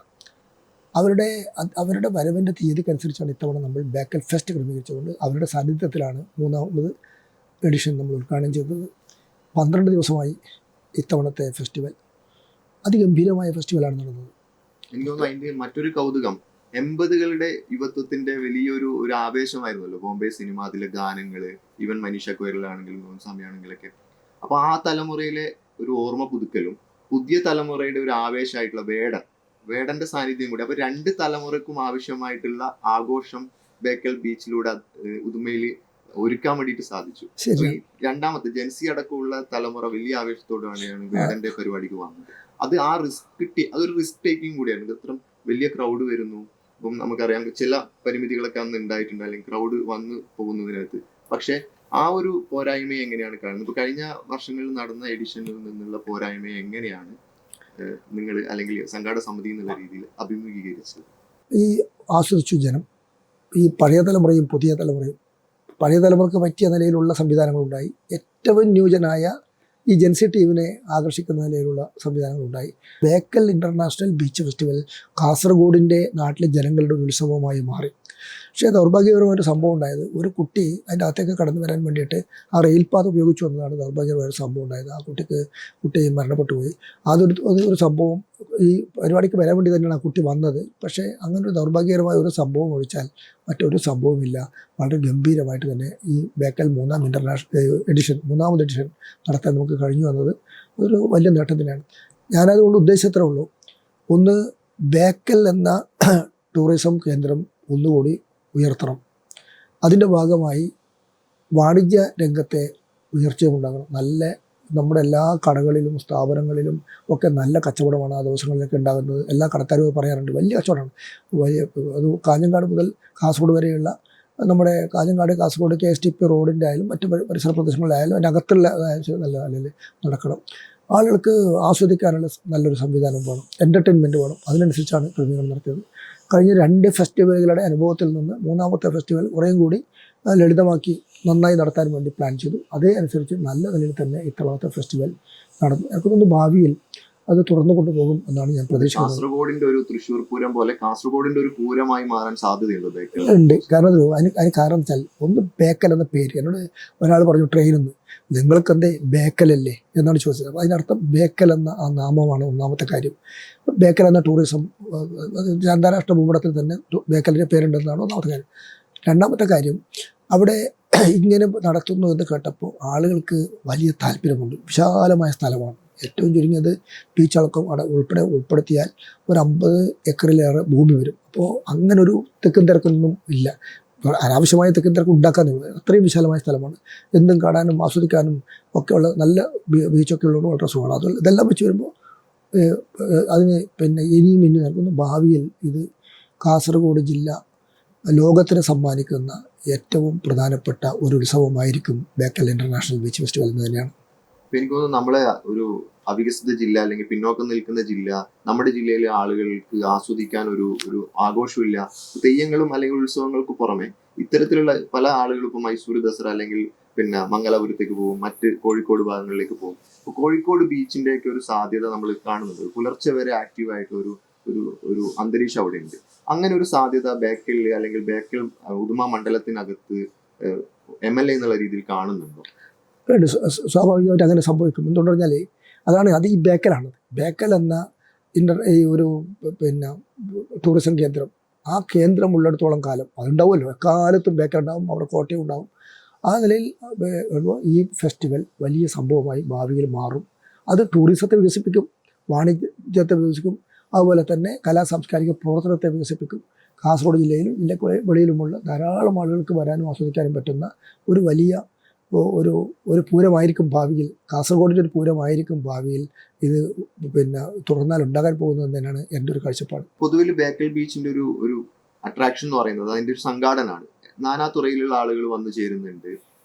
അവരുടെ വരവിൻ്റെ തീയതിക്കനുസരിച്ചാണ് ഇത്തവണ നമ്മൾ ബേക്കൽ ഫെസ്റ്റ് ക്രമീകരിച്ചുകൊണ്ട് അവരുടെ സാന്നിധ്യത്തിലാണ് 3ാമത് എഡിഷൻ നമ്മൾ ഉദ്ഘാടനം ചെയ്തത്. 12 ദിവസമായി ഇത്തവണത്തെ ഫെസ്റ്റിവൽ അതിഗംഭീരമായ ഫെസ്റ്റിവലാണ് നടന്നത്. എനിക്ക് തോന്നുന്നു അതിൻ്റെ മറ്റൊരു കൗതുകം 80കളുടെ യുവത്വത്തിന്റെ വലിയൊരു ആവേശമായിരുന്നല്ലോ ബോംബെ സിനിമ, അതിലെ ഗാനങ്ങള്, ഈവൻ മനീഷ കൊയ്രലാണെങ്കിലും ഗോൺസ്വാമിയാണെങ്കിലൊക്കെ. അപ്പൊ ആ തലമുറയിലെ ഒരു ഓർമ്മ പുതുക്കലും പുതിയ തലമുറയുടെ ഒരു ആവേശമായിട്ടുള്ള വേടന്റെ സാന്നിധ്യം കൂടി. അപ്പൊ 2 തലമുറക്കും ആവശ്യമായിട്ടുള്ള ആഘോഷം ബേക്കൽ ബീച്ചിലൂടെ ഉദുമയിൽ ഒരുക്കാൻ വേണ്ടിയിട്ട് സാധിച്ചു. ഈ രണ്ടാമത്തെ ജെൻസി അടക്കമുള്ള തലമുറ വലിയ ആവേശത്തോടെയാണ് വേടന്റെ പരിപാടിക്ക് വന്നത്. അത് അതൊരു റിസ്ക് ടേക്കിംഗ് കൂടിയാണ്. ഇത്ര വലിയ ക്രൗഡ് വരുന്നു. ഇപ്പം നമുക്കറിയാം ചില പരിമിതികളൊക്കെ അന്ന് ഉണ്ടായിട്ടുണ്ട്, അല്ലെങ്കിൽ ക്രൗഡ് വന്ന് പോകുന്നതിനകത്ത്. പക്ഷെ ആ ഒരു പോരായ്മയെ എങ്ങനെയാണ് കാണുന്നത്? ഇപ്പൊ കഴിഞ്ഞ വർഷങ്ങളിൽ നടന്ന എഡിഷനിൽ നിന്നുള്ള പോരായ്മയെ എങ്ങനെയാണ് നിങ്ങൾ അല്ലെങ്കിൽ സംഘാടക സമിതി എന്നുള്ള രീതിയിൽ അഭിമുഖീകരിച്ചത്? ഈ ആസ്വദിച്ചു ജനം. ഈ പഴയ തലമുറയും പുതിയ തലമുറയും, പഴയ തലമുറക്ക് പറ്റിയ നിലയിലുള്ള സംവിധാനങ്ങളുണ്ടായി. ഏറ്റവും ന്യൂജനായ ഈ ജെൻസി ടീമിനെ ആകർഷിക്കുന്ന നിലയിലുള്ള സംവിധാനങ്ങളുണ്ടായി. ബേക്കൽ ഇൻ്റർനാഷണൽ ബീച്ച് ഫെസ്റ്റിവൽ കാസർഗോഡിൻ്റെ നാട്ടിലെ ജനങ്ങളുടെ ഒരു ഉത്സവമായി മാറി. പക്ഷേ ദൗർഭാഗ്യകരമായൊരു സംഭവം ഉണ്ടായത്, ഒരു കുട്ടി അതിൻ്റെ അകത്തേക്ക് കടന്നു വരാൻ വേണ്ടിയിട്ട് ആ റെയിൽപാത ഉപയോഗിച്ചു വന്നതാണ് ദൗർഭാഗ്യകരമായൊരു സംഭവം ഉണ്ടായത്. ആ കുട്ടി മരണപ്പെട്ടു പോയി. അതൊരു സംഭവം ഈ പരിപാടിക്ക് വരാൻ വേണ്ടി തന്നെയാണ് ആ കുട്ടി വന്നത്. പക്ഷേ അങ്ങനൊരു ദൗർഭാഗ്യകരമായ ഒരു സംഭവം ഒഴിച്ചാൽ മറ്റൊരു സംഭവമില്ല. വളരെ ഗംഭീരമായിട്ട് തന്നെ ഈ ബേക്കൽ 3ാമത് എഡിഷൻ നടത്താൻ നമുക്ക് കഴിഞ്ഞു വന്നത് ഒരു വലിയ നേട്ടം തന്നെയാണ്. ഞാനതുകൊണ്ട് ഉദ്ദേശിച്ചത്രേ ഉള്ളൂ, ഒന്ന് ബേക്കൽ എന്ന ടൂറിസം കേന്ദ്രം ഒന്നുകൂടി ഉയർത്തണം. അതിൻ്റെ ഭാഗമായി വാണിജ്യ രംഗത്തെ ഉയർച്ചയുണ്ടാകണം. നമ്മുടെ എല്ലാ കടകളിലും സ്ഥാപനങ്ങളിലും ഒക്കെ നല്ല കച്ചവടമാണ് ആ ദിവസങ്ങളിലൊക്കെ ഉണ്ടാകുന്നത്. എല്ലാ കടക്കാരും പറയാറുണ്ട്, വലിയ കച്ചവടമാണ്. അത് കാഞ്ഞങ്ങാട് മുതൽ കാസർഗോഡ് വരെയുള്ള നമ്മുടെ കാസർഗോഡ് KSTP റോഡിൻ്റെ ആയാലും മറ്റ് പരിസര പ്രദേശങ്ങളിലായാലും അതിനകത്തുള്ള നല്ല നിലയിൽ നടക്കണം. ആളുകൾക്ക് ആസ്വദിക്കാനുള്ള നല്ലൊരു സംവിധാനം വേണം, എൻ്റർടൈൻമെൻറ്റ് വേണം. അതിനനുസരിച്ചാണ് ക്രമീകരണം നടത്തിയത്. കഴിഞ്ഞ 2 ഫെസ്റ്റിവലുകളുടെ അനുഭവത്തിൽ നിന്ന് 3ാമത്തെ ഫെസ്റ്റിവൽ കുറേയും കൂടി ലളിതമാക്കി നന്നായി നടത്താൻ വേണ്ടി പ്ലാൻ ചെയ്തു. അതേ അനുസരിച്ച് നല്ല നിലയിൽ തന്നെ ഇത്തവണത്തെ ഫെസ്റ്റിവൽ നടന്നു. എനിക്ക് തോന്നുന്നു ഭാവിയിൽ അത് തുറന്നു കൊണ്ടുപോകും എന്നാണ് ഞാൻ പ്രതീക്ഷിക്കുന്നത്. കാസർഗോഡിന്റെ ഒരു തൃശ്ശൂർ പൂരം പോലെ കാസർഗോഡിന്റെ ഒരു പൂരമായി മാറാൻ സാധ്യതയുണ്ട് ബേക്കൽ. ഉണ്ട്. കാരണം അതിന് കാരണം വെച്ചാൽ ഒന്ന് ബേക്കൽ എന്ന പേര് എന്നോട് ഒരാൾ പറഞ്ഞു ട്രെയിനിൽ നിന്ന്, നിങ്ങൾക്ക് എന്തേ ബേക്കലല്ലേ എന്നാണ് ചോദിച്ചത്. അപ്പോൾ അതിനർത്ഥം ബേക്കൽ എന്ന ആ നാമമാണ് ഒന്നാമത്തെ കാര്യം. ബേക്കൽ എന്ന ടൂറിസം അന്താരാഷ്ട്ര ഭൂപടത്തിൽ തന്നെ ബേക്കലിൻ്റെ പേരുണ്ടെന്നാണ് ഒന്നാമത്തെ കാര്യം. രണ്ടാമത്തെ കാര്യം, അവിടെ ഇങ്ങനെ നടത്തുന്നു എന്ന് കേട്ടപ്പോൾ ആളുകൾക്ക് വലിയ താല്പര്യമുണ്ട്. വിശാലമായ സ്ഥലമാണ്, ഏറ്റവും ചുരുങ്ങിയത് ബീച്ചടക്കം അവിടെ ഉൾപ്പെടുത്തിയാൽ ഒരു 50 ഏക്കറിലേറെ ഭൂമി വരും. അപ്പോൾ അങ്ങനെ ഒരു തെക്കും തിരക്കൊന്നും ഇല്ല, അനാവശ്യമായ തെക്കും തിരക്ക് ഉണ്ടാക്കാനേ ഉള്ളൂ. അത്രയും വിശാലമായ സ്ഥലമാണ്, എന്തും കാണാനും ആസ്വദിക്കാനും ഒക്കെയുള്ള നല്ല ബീച്ചൊക്കെ ഉള്ളത് വളരെ സുഖമാണ്. അതുപോലെ ഇതെല്ലാം വെച്ച് വരുമ്പോൾ അതിന് പിന്നെ ഇനിയും നൽകുന്നു. ഭാവിയിൽ ഇത് കാസർഗോഡ് ജില്ല ലോകത്തിന് സമ്മാനിക്കുന്ന ഏറ്റവും പ്രധാനപ്പെട്ട ഒരു ഉത്സവമായിരിക്കും ബേക്കൽ ഇൻ്റർനാഷണൽ ബീച്ച് ഫെസ്റ്റിവൽ എന്ന് തന്നെയാണ്. എനിക്ക് തോന്നുന്നു നമ്മളെ ഒരു അവികസിത ജില്ല അല്ലെങ്കിൽ പിന്നോക്കം നിൽക്കുന്ന ജില്ല, നമ്മുടെ ജില്ലയിലെ ആളുകൾക്ക് ആസ്വദിക്കാൻ ഒരു ആഘോഷമില്ല. തെയ്യങ്ങളും അല്ലെങ്കിൽ ഉത്സവങ്ങൾക്ക് പുറമെ ഇത്തരത്തിലുള്ള പല ആളുകളും ഇപ്പോൾ മൈസൂർ ദസറ അല്ലെങ്കിൽ പിന്നെ മംഗലാപുരത്തേക്ക് പോകും, മറ്റ് കോഴിക്കോട് ഭാഗങ്ങളിലേക്ക് പോകും. അപ്പോൾ കോഴിക്കോട് ബീച്ചിന്റെ ഒക്കെ ഒരു സാധ്യത നമ്മൾ കാണുന്നുണ്ട്. പുലർച്ചെ വരെ ആക്റ്റീവ് ആയിട്ടുള്ള ഒരു അന്തരീക്ഷം അവിടെ ഉണ്ട്. അങ്ങനെ ഒരു സാധ്യത ബേക്കലിൽ അല്ലെങ്കിൽ ബേക്കൽ ഉദുമ മണ്ഡലത്തിനകത്ത് MLA എന്നുള്ള രീതിയിൽ കാണുന്നുണ്ടോ? സ്വാഭാവികമായിട്ട് അങ്ങനെ സംഭവിക്കും. എന്തുകൊണ്ട് പറഞ്ഞാൽ അതാണ്, അത് ഈ ബേക്കലാണ്. ബേക്കൽ എന്ന ഈ ഒരു പിന്നെ ടൂറിസം കേന്ദ്രം, ആ കേന്ദ്രം ഉള്ളിടത്തോളം കാലം അതുണ്ടാവുമല്ലോ, എക്കാലത്തും ബേക്കൽ ഉണ്ടാവും, അവിടെ കോട്ടയം ഉണ്ടാവും. ആ നിലയിൽ ഈ ഫെസ്റ്റിവൽ വലിയ സംഭവമായി ഭാവിയിൽ മാറും. അത് ടൂറിസത്തെ വികസിപ്പിക്കും, വാണിജ്യത്തെ വികസിപ്പിക്കും, അതുപോലെ തന്നെ കലാ സാംസ്കാരിക പ്രവർത്തനത്തെ വികസിപ്പിക്കും. കാസർഗോഡ് ജില്ലയിലും ജില്ലയ്ക്ക് വെളിയിലുമുള്ള ധാരാളം ആളുകൾക്ക് വരാനും ആസ്വദിക്കാനും പറ്റുന്ന ഒരു വലിയ ഒരു പൂരമായിരിക്കും ഭാവിയിൽ, കാസർഗോഡിൻ്റെ ഒരു പൂരമായിരിക്കും ഭാവിയിൽ ഇത് പിന്നെ തുടർന്നാൽ ഉണ്ടാകാൻ പോകുന്നത് തന്നെയാണ് എൻ്റെ ഒരു കാഴ്ചപ്പാട്. പൊതുവിൽ ബേക്കൽ ബീച്ചിന്റെ ഒരു അട്രാക്ഷൻ എന്ന് പറയുന്നത് അതിന്റെ ഒരു സംഘാടനമാണ്. നാനാ തുറയിലുള്ള ആളുകൾ വന്നു ചേരുന്നുണ്ട്.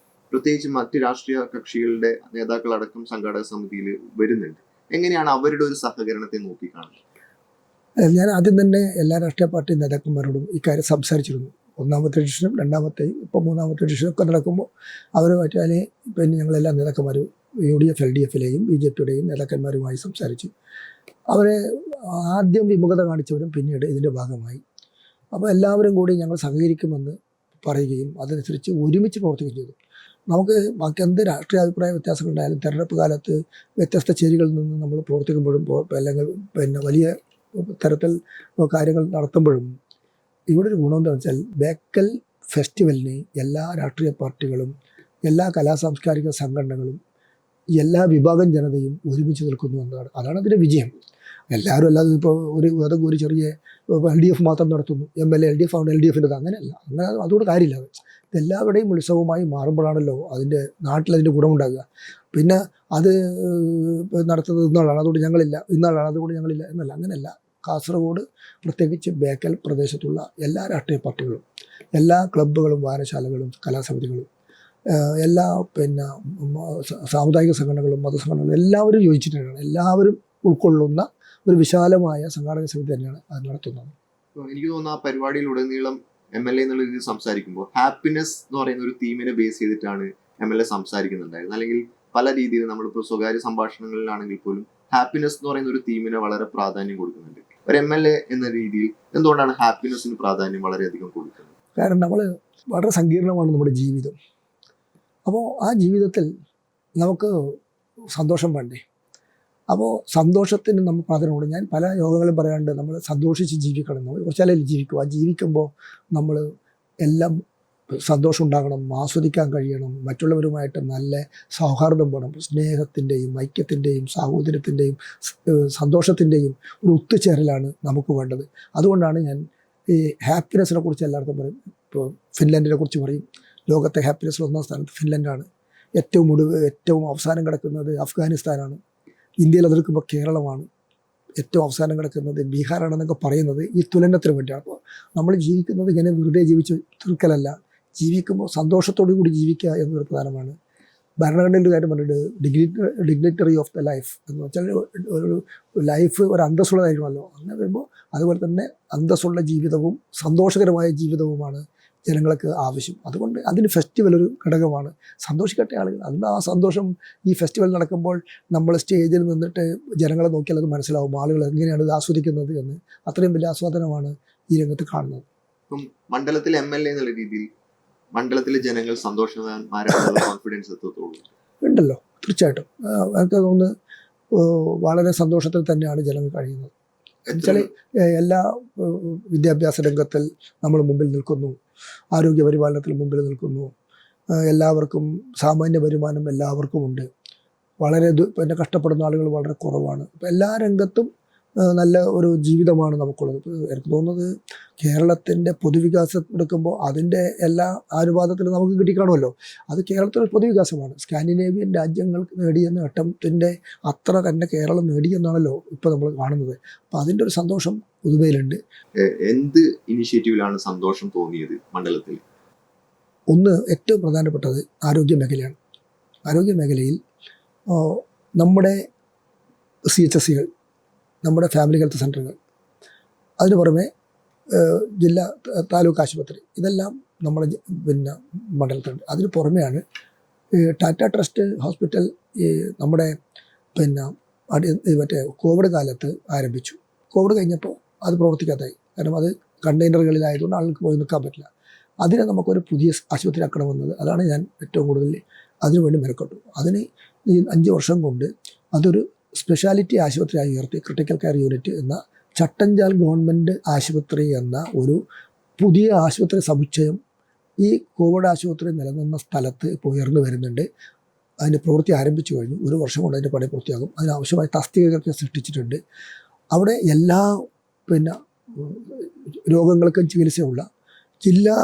പ്രത്യേകിച്ച് മറ്റ് രാഷ്ട്രീയ കക്ഷികളുടെ നേതാക്കളടക്കം സംഘാടക സമിതിയിൽ വരുന്നുണ്ട്. എങ്ങനെയാണ് അവരുടെ ഒരു സഹകരണത്തെ നോക്കിക്കാണുന്നത്? ഞാൻ ആദ്യം തന്നെ എല്ലാ രാഷ്ട്രീയ പാർട്ടി നേതാക്കന്മാരോടും ഇക്കാര്യം സംസാരിച്ചിരുന്നു. ഒന്നാമത്തെ എഡിഷനും രണ്ടാമത്തെയും ഇപ്പോൾ മൂന്നാമത്തെ എഡിഷനും ഒക്കെ നടക്കുമ്പോൾ അവരുമായിട്ട് പിന്നെ ഞങ്ങളെല്ലാ നേതാക്കന്മാരും UDF LDFിലെയും BJPയുടെയും നേതാക്കന്മാരുമായി സംസാരിച്ചു. അവരെ ആദ്യം വിമുഖത കാണിച്ചവരും പിന്നീട് ഇതിൻ്റെ ഭാഗമായി. അപ്പോൾ എല്ലാവരും കൂടി ഞങ്ങൾ സഹകരിക്കുമെന്ന് പറയുകയും അതനുസരിച്ച് ഒരുമിച്ച് പ്രവർത്തിക്കുകയും ചെയ്തു. നമുക്ക് ബാക്കി എന്ത് രാഷ്ട്രീയ അഭിപ്രായ വ്യത്യാസങ്ങളുണ്ടായാലും തെരഞ്ഞെടുപ്പ് കാലത്ത് വ്യത്യസ്ത ചേരികളിൽ നിന്ന് നമ്മൾ പ്രവർത്തിക്കുമ്പോഴും അല്ലെങ്കിൽ പിന്നെ വലിയ തരത്തിൽ കാര്യങ്ങൾ നടത്തുമ്പോഴും ഇവിടെ ഒരു ഗുണം എന്താണെന്ന് വെച്ചാൽ ബേക്കൽ ഫെസ്റ്റിവലിന് എല്ലാ രാഷ്ട്രീയ പാർട്ടികളും എല്ലാ കലാസാംസ്കാരിക സംഘടനകളും എല്ലാ വിഭാഗം ജനതയും ഒരുമിച്ച് നിൽക്കുന്നു എന്നതാണ്. അതാണ് അതിൻ്റെ വിജയം. എല്ലാവരും അല്ലാതെ ഇപ്പോൾ ഏതൊക്കെ ഒരു ചെറിയ LDF മാത്രം നടത്തുന്നു, MLA LDF ആണ് LDFിൻ്റെത്, അങ്ങനെയല്ല. അങ്ങനെ അതുകൊണ്ട് കാര്യമില്ല. ഇതെല്ലാവരുടെയും ഉത്സവമായി മാറുമ്പോഴാണല്ലോ അതിൻ്റെ നാട്ടിലതിൻ്റെ ഗുണമുണ്ടാകുക. പിന്നെ അത് നടത്തുന്നത് ഇന്നാളാണ് അതുകൊണ്ട് ഞങ്ങളില്ല, ഇന്നാളാണ് അതുകൊണ്ട് ഞങ്ങളില്ല എന്നല്ല, അങ്ങനെയല്ല. കാസർഗോഡ് പ്രത്യേകിച്ച് ബേക്കൽ പ്രദേശത്തുള്ള എല്ലാ രാഷ്ട്രീയ പാർട്ടികളും എല്ലാ ക്ലബ്ബുകളും വായനശാലകളും കലാസമിതികളും എല്ലാ പിന്നെ സാമുദായിക സംഘടനകളും മതസംഘടനകളും എല്ലാവരും യോജിച്ചിട്ടാണ്, എല്ലാവരും ഉൾക്കൊള്ളുന്ന ഒരു വിശാലമായ സംഘാടക സമിതി തന്നെയാണ് അത് നടത്തുന്നത്. എനിക്ക് തോന്നുന്നു ആ പരിപാടിയിലുടനീളം MLA എന്നുള്ള രീതിയിൽ സംസാരിക്കുമ്പോൾ ഹാപ്പിനെസ് എന്ന് പറയുന്ന ഒരു തീമിനെ ബേസ് ചെയ്തിട്ടാണ് MLA സംസാരിക്കുന്നുണ്ടായിരുന്നത്. അല്ലെങ്കിൽ പല രീതിയിൽ നമ്മളിപ്പോൾ സ്വകാര്യ സംഭാഷണങ്ങളിലാണെങ്കിൽ പോലും ഹാപ്പിനെസ് എന്ന് പറയുന്ന ഒരു തീമിനെ വളരെ പ്രാധാന്യം കൊടുക്കുന്നുണ്ട്. ഒരു MLA എന്ന രീതിയിൽ എന്തുകൊണ്ടാണ് ഹാപ്പിനെസ്സിന് പ്രാധാന്യം വളരെയധികം കൊടുക്കുന്നത്? കാരണം നമ്മൾ വളരെ സങ്കീർണമാണ് നമ്മുടെ ജീവിതം. അപ്പോൾ ആ ജീവിതത്തിൽ നമുക്ക് സന്തോഷം വേണ്ടേ? അപ്പോൾ സന്തോഷത്തിന് നമ്മൾ പ്രാധാന്യമുണ്ട്. ഞാൻ പല യോഗങ്ങളും പറയാറുണ്ട്, നമ്മൾ സന്തോഷിച്ച് ജീവിക്കണം. നമ്മൾ കുറച്ചാലും ജീവിക്കും. ആ ജീവിക്കുമ്പോൾ നമ്മൾ എല്ലാം സന്തോഷം ഉണ്ടാകണം, ആസ്വദിക്കാൻ കഴിയണം, മറ്റുള്ളവരുമായിട്ട് നല്ല സൗഹാർദ്ദം വേണം, സ്നേഹത്തിൻ്റെയും ഐക്യത്തിൻ്റെയും സാഹോദര്യത്തിൻ്റെയും സന്തോഷത്തിൻ്റെയും ഒരു ഒത്തുചേരലാണ് നമുക്ക് വേണ്ടത്. അതുകൊണ്ടാണ് ഞാൻ ഈ ഹാപ്പിനെസ്സിനെ കുറിച്ച് എല്ലായിടത്തും പറയും. ഇപ്പോൾ ഫിൻലാൻഡിനെ കുറിച്ച് പറയും, ലോകത്തെ ഹാപ്പിനെസ്സിൽ 1ാം സ്ഥാനത്ത് ഫിൻലാൻഡാണ്. ഏറ്റവും അവസാനം കിടക്കുന്നത് അഫ്ഗാനിസ്ഥാനാണ്. ഇന്ത്യയിൽ അതിർക്കുമ്പോൾ കേരളമാണ്. ഏറ്റവും അവസാനം കിടക്കുന്നത് ബീഹാറാണെന്നൊക്കെ പറയുന്നത് ഈ തുലനത്തിന് വേണ്ടിയാണ്. അപ്പോൾ നമ്മൾ ജീവിക്കുന്നത് ഇങ്ങനെ വെറുതെ ജീവിച്ച് തീർക്കലല്ല, ജീവിക്കുമ്പോൾ സന്തോഷത്തോടു കൂടി ജീവിക്കുക എന്നൊരു പ്രധാനമാണ്. ഭരണഘടനയുടെ കാര്യം പറഞ്ഞിട്ട് ഡിഗ്നിറ്ററി ഓഫ് ദ ലൈഫ് എന്ന് വെച്ചാൽ ഒരു ലൈഫ് ഒരു അന്തസ്സുള്ളതായിരിക്കണമല്ലോ. അങ്ങനെ വരുമ്പോൾ അതുപോലെ തന്നെ അന്തസ്സുള്ള ജീവിതവും സന്തോഷകരമായ ജീവിതവുമാണ് ജനങ്ങൾക്ക് ആവശ്യം. അതുകൊണ്ട് അതിന് ഫെസ്റ്റിവൽ ഒരു ഘടകമാണ്. സന്തോഷിക്കട്ടെ ആളുകൾ. അതുകൊണ്ട് ആ സന്തോഷം ഈ ഫെസ്റ്റിവൽ നടക്കുമ്പോൾ നമ്മൾ സ്റ്റേജിൽ നിന്നിട്ട് ജനങ്ങളെ നോക്കിയാൽ അത് മനസ്സിലാവും ആളുകൾ എങ്ങനെയാണ് ഇത് ആസ്വദിക്കുന്നത് എന്ന്. അത്രയും വലിയ ആസ്വാദനമാണ് ഈ രംഗത്ത് കാണുന്നത്. ഇപ്പം മണ്ഡലത്തിലെ MLA എന്നുള്ള രീതിയിൽ മണ്ഡലത്തിലെ ജനങ്ങൾ സന്തോഷവാന്മാരാണെന്നുള്ള കോൺഫിഡൻസ് എത്രത്തോളം ഉണ്ടല്ലോ? തീർച്ചയായിട്ടും എനിക്ക് തോന്നുന്നു വളരെ സന്തോഷത്തിൽ തന്നെയാണ് ജനങ്ങൾ കഴിയുന്നത്. എന്നുവെച്ചാൽ എല്ലാ വിദ്യാഭ്യാസ രംഗത്തിൽ നമ്മൾ മുമ്പിൽ നിൽക്കുന്നു, ആരോഗ്യ പരിപാലനത്തിൽ മുമ്പിൽ നിൽക്കുന്നു, എല്ലാവർക്കും സാമാന്യ വരുമാനം എല്ലാവർക്കും ഉണ്ട്, വളരെ പിന്നെ കഷ്ടപ്പെടുന്ന ആളുകൾ വളരെ കുറവാണ്. അപ്പോൾ എല്ലാ രംഗത്തും നല്ല ഒരു ജീവിതമാണ് നമുക്കുള്ളത്. എനിക്ക് തോന്നുന്നത് കേരളത്തിൻ്റെ പൊതുവികാസം എടുക്കുമ്പോൾ അതിൻ്റെ എല്ലാ അനുപാതത്തിലും നമുക്ക് കിട്ടിക്കാണുമല്ലോ. അത് കേരളത്തിലെ പൊതുവികാസമാണ്. സ്കാൻഡിനേവിയൻ രാജ്യങ്ങൾ നേടിയ നേട്ടത്തിൻ്റെ അത്ര തന്നെ കേരളം നേടിയെന്നാണല്ലോ ഇപ്പോൾ നമ്മൾ കാണുന്നത്. അപ്പോൾ അതിൻ്റെ ഒരു സന്തോഷം പുതുമയിലുണ്ട്. എന്ത് ഇനിഷ്യേറ്റീവിലാണ് സന്തോഷം തോന്നിയത് മണ്ഡലത്തിൽ? ഒന്ന് ഏറ്റവും പ്രധാനപ്പെട്ടത് ആരോഗ്യ മേഖലയാണ്. ആരോഗ്യ മേഖലയിൽ നമ്മുടെ CHSകൾ, നമ്മുടെ ഫാമിലി ഹെൽത്ത് സെൻ്ററുകൾ, അതിന് പുറമെ ജില്ലാ താലൂക്ക് ആശുപത്രി, ഇതെല്ലാം നമ്മുടെ പിന്നെ മണ്ഡലത്തിലുണ്ട്. അതിന് പുറമെയാണ് ടാറ്റ ട്രസ്റ്റ് ഹോസ്പിറ്റൽ നമ്മുടെ പിന്നെ മറ്റേ കോവിഡ് കാലത്ത് ആരംഭിച്ചു. കോവിഡ് കഴിഞ്ഞപ്പോൾ അത് പ്രവർത്തിക്കാതായി. കാരണം അത് കണ്ടെയ്നറുകളിലായതുകൊണ്ട് ആളുകൾക്ക് പോയി നിൽക്കാൻ പറ്റില്ല. അതിനെ നമുക്കൊരു പുതിയ ആശുപത്രി ആക്കണമെന്നത്, അതാണ് ഞാൻ ഏറ്റവും കൂടുതൽ അതിനുവേണ്ടി മെനക്കെട്ടു. അതിന് ഈ 5 വർഷം കൊണ്ട് അതൊരു സ്പെഷ്യാലിറ്റി ആശുപത്രിയായി ഉയർത്തി ക്രിട്ടിക്കൽ കെയർ യൂണിറ്റ് എന്ന ചട്ടഞ്ചാൽ ഗവൺമെൻറ് ആശുപത്രി എന്ന ഒരു പുതിയ ആശുപത്രി സമുച്ചയം ഈ കോവിഡ് ആശുപത്രി നിലനിന്ന സ്ഥലത്ത് ഇപ്പോൾ ഉയർന്നു വരുന്നുണ്ട്. അതിൻ്റെ പ്രവൃത്തി ആരംഭിച്ചു കഴിഞ്ഞു. 1 വർഷം കൊണ്ട് അതിൻ്റെ പണി പൂർത്തിയാകും. അതിനാവശ്യമായ തസ്തികകളൊക്കെ സൃഷ്ടിച്ചിട്ടുണ്ട്. അവിടെ എല്ലാ പിന്നെ രോഗങ്ങൾക്കും ചികിത്സയുള്ള ജില്ലാ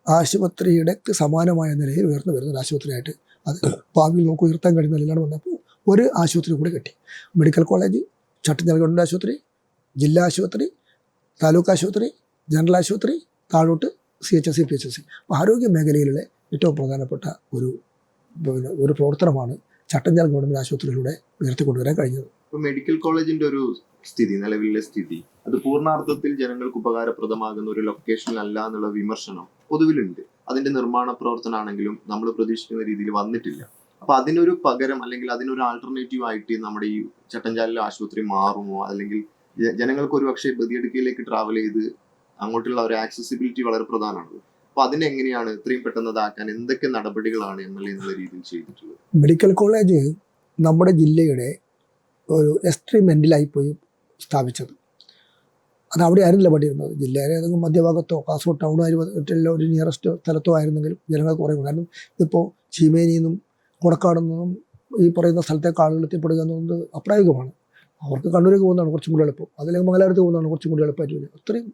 ആശുപത്രിയുടെ സമാനമായ നിലയിൽ ഉയർന്നു വരുന്ന ഒരു ആശുപത്രിയായിട്ട് അത് ഭാവിയിൽ നമുക്ക് ഉയർത്താൻ കഴിയുന്ന നിലയിലാണ് വന്നപ്പോൾ ഒരു ആശുപത്രി കൂടി കിട്ടി. മെഡിക്കൽ കോളേജ്, ചട്ടഞ്ചാൽ ഗവൺമെൻറ് ആശുപത്രി, ജില്ലാ ആശുപത്രി, താലൂക്ക് ആശുപത്രി, ജനറൽ ആശുപത്രി, താഴോട്ട് CHSC PHSC. അപ്പോൾ ആരോഗ്യ മേഖലയിലുള്ള ഏറ്റവും പ്രധാനപ്പെട്ട ഒരു പ്രവർത്തനമാണ് ചട്ടഞ്ചാൽ ഗവൺമെൻറ് ആശുപത്രിയിലൂടെ ഉയർത്തിക്കൊണ്ടുവരാൻ കഴിഞ്ഞത്. ഇപ്പോൾ മെഡിക്കൽ കോളേജിന്റെ ഒരു സ്ഥിതി, നിലവിലെ സ്ഥിതി, അത് പൂർണ്ണാർത്ഥത്തിൽ ജനങ്ങൾക്ക് ഉപകാരപ്രദമാകുന്ന ഒരു ലൊക്കേഷൻ അല്ല എന്നുള്ള വിമർശനം പൊതുവിലുണ്ട്. അതിന്റെ നിർമ്മാണ പ്രവർത്തനമാണെങ്കിലും നമ്മൾ പ്രതീക്ഷിക്കുന്ന രീതിയിൽ വന്നിട്ടില്ല. അപ്പൊ അതിനൊരു പകരം അല്ലെങ്കിൽ അതിനൊരു ആൾട്ടർനേറ്റീവ് ആയിട്ട് നമ്മുടെ ഈ ചട്ടഞ്ചാലിലെ ആശുപത്രി മാറുമോ? അല്ലെങ്കിൽ ജനങ്ങൾക്ക് ഒരു പക്ഷേ ബദിയടുക്കയിലേക്ക് ട്രാവൽ ചെയ്ത് അങ്ങോട്ടുള്ള ഒരു ആക്സസിബിലിറ്റി വളരെ പ്രധാനമാണ്. അപ്പൊ അതിനെങ്ങനെയാണ് ഇത്രയും പെട്ടെന്ന് അതാക്കാൻ എന്തൊക്കെ നടപടികളാണ് MLA എന്നുള്ള രീതിയിൽ ചെയ്തിട്ടുള്ളത്? മെഡിക്കൽ കോളേജ് നമ്മുടെ ജില്ലയുടെ ഒരു എക്സ്ട്രീമെൻറ്റിലായി പോയി സ്ഥാപിച്ചത്. അത് അവിടെ ആയിരുന്നില്ല പണിയിരുന്നത്. ജില്ലയിലെ ഏതെങ്കിലും മധ്യഭാഗത്തോ കാസർഗോഡ് ടൗണോ മറ്റെല്ലാം ഒരു നിയറസ്റ്റ് സ്ഥലത്തോ ആയിരുന്നെങ്കിലും ജനങ്ങൾക്ക് കുറയും. കാരണം ഇതിപ്പോൾ ചീമേനിയിൽ നിന്നും കൊടക്കാട് നിന്നും ഈ പറയുന്ന സ്ഥലത്തേക്ക് ആളുകൾ എത്തിപ്പെടുക എന്നത് അപ്രായോഗികമാണ്. അവർക്ക് കണ്ണൂരേക്ക് പോകുന്നതാണ് കുറച്ചും കൂടി എളുപ്പം, അതിലേക്ക് മംഗലാപുരത്ത് പോകുന്നതാണ് കുറച്ചും കൂടി എളുപ്പമായിട്ട് വരിക. അത്രയും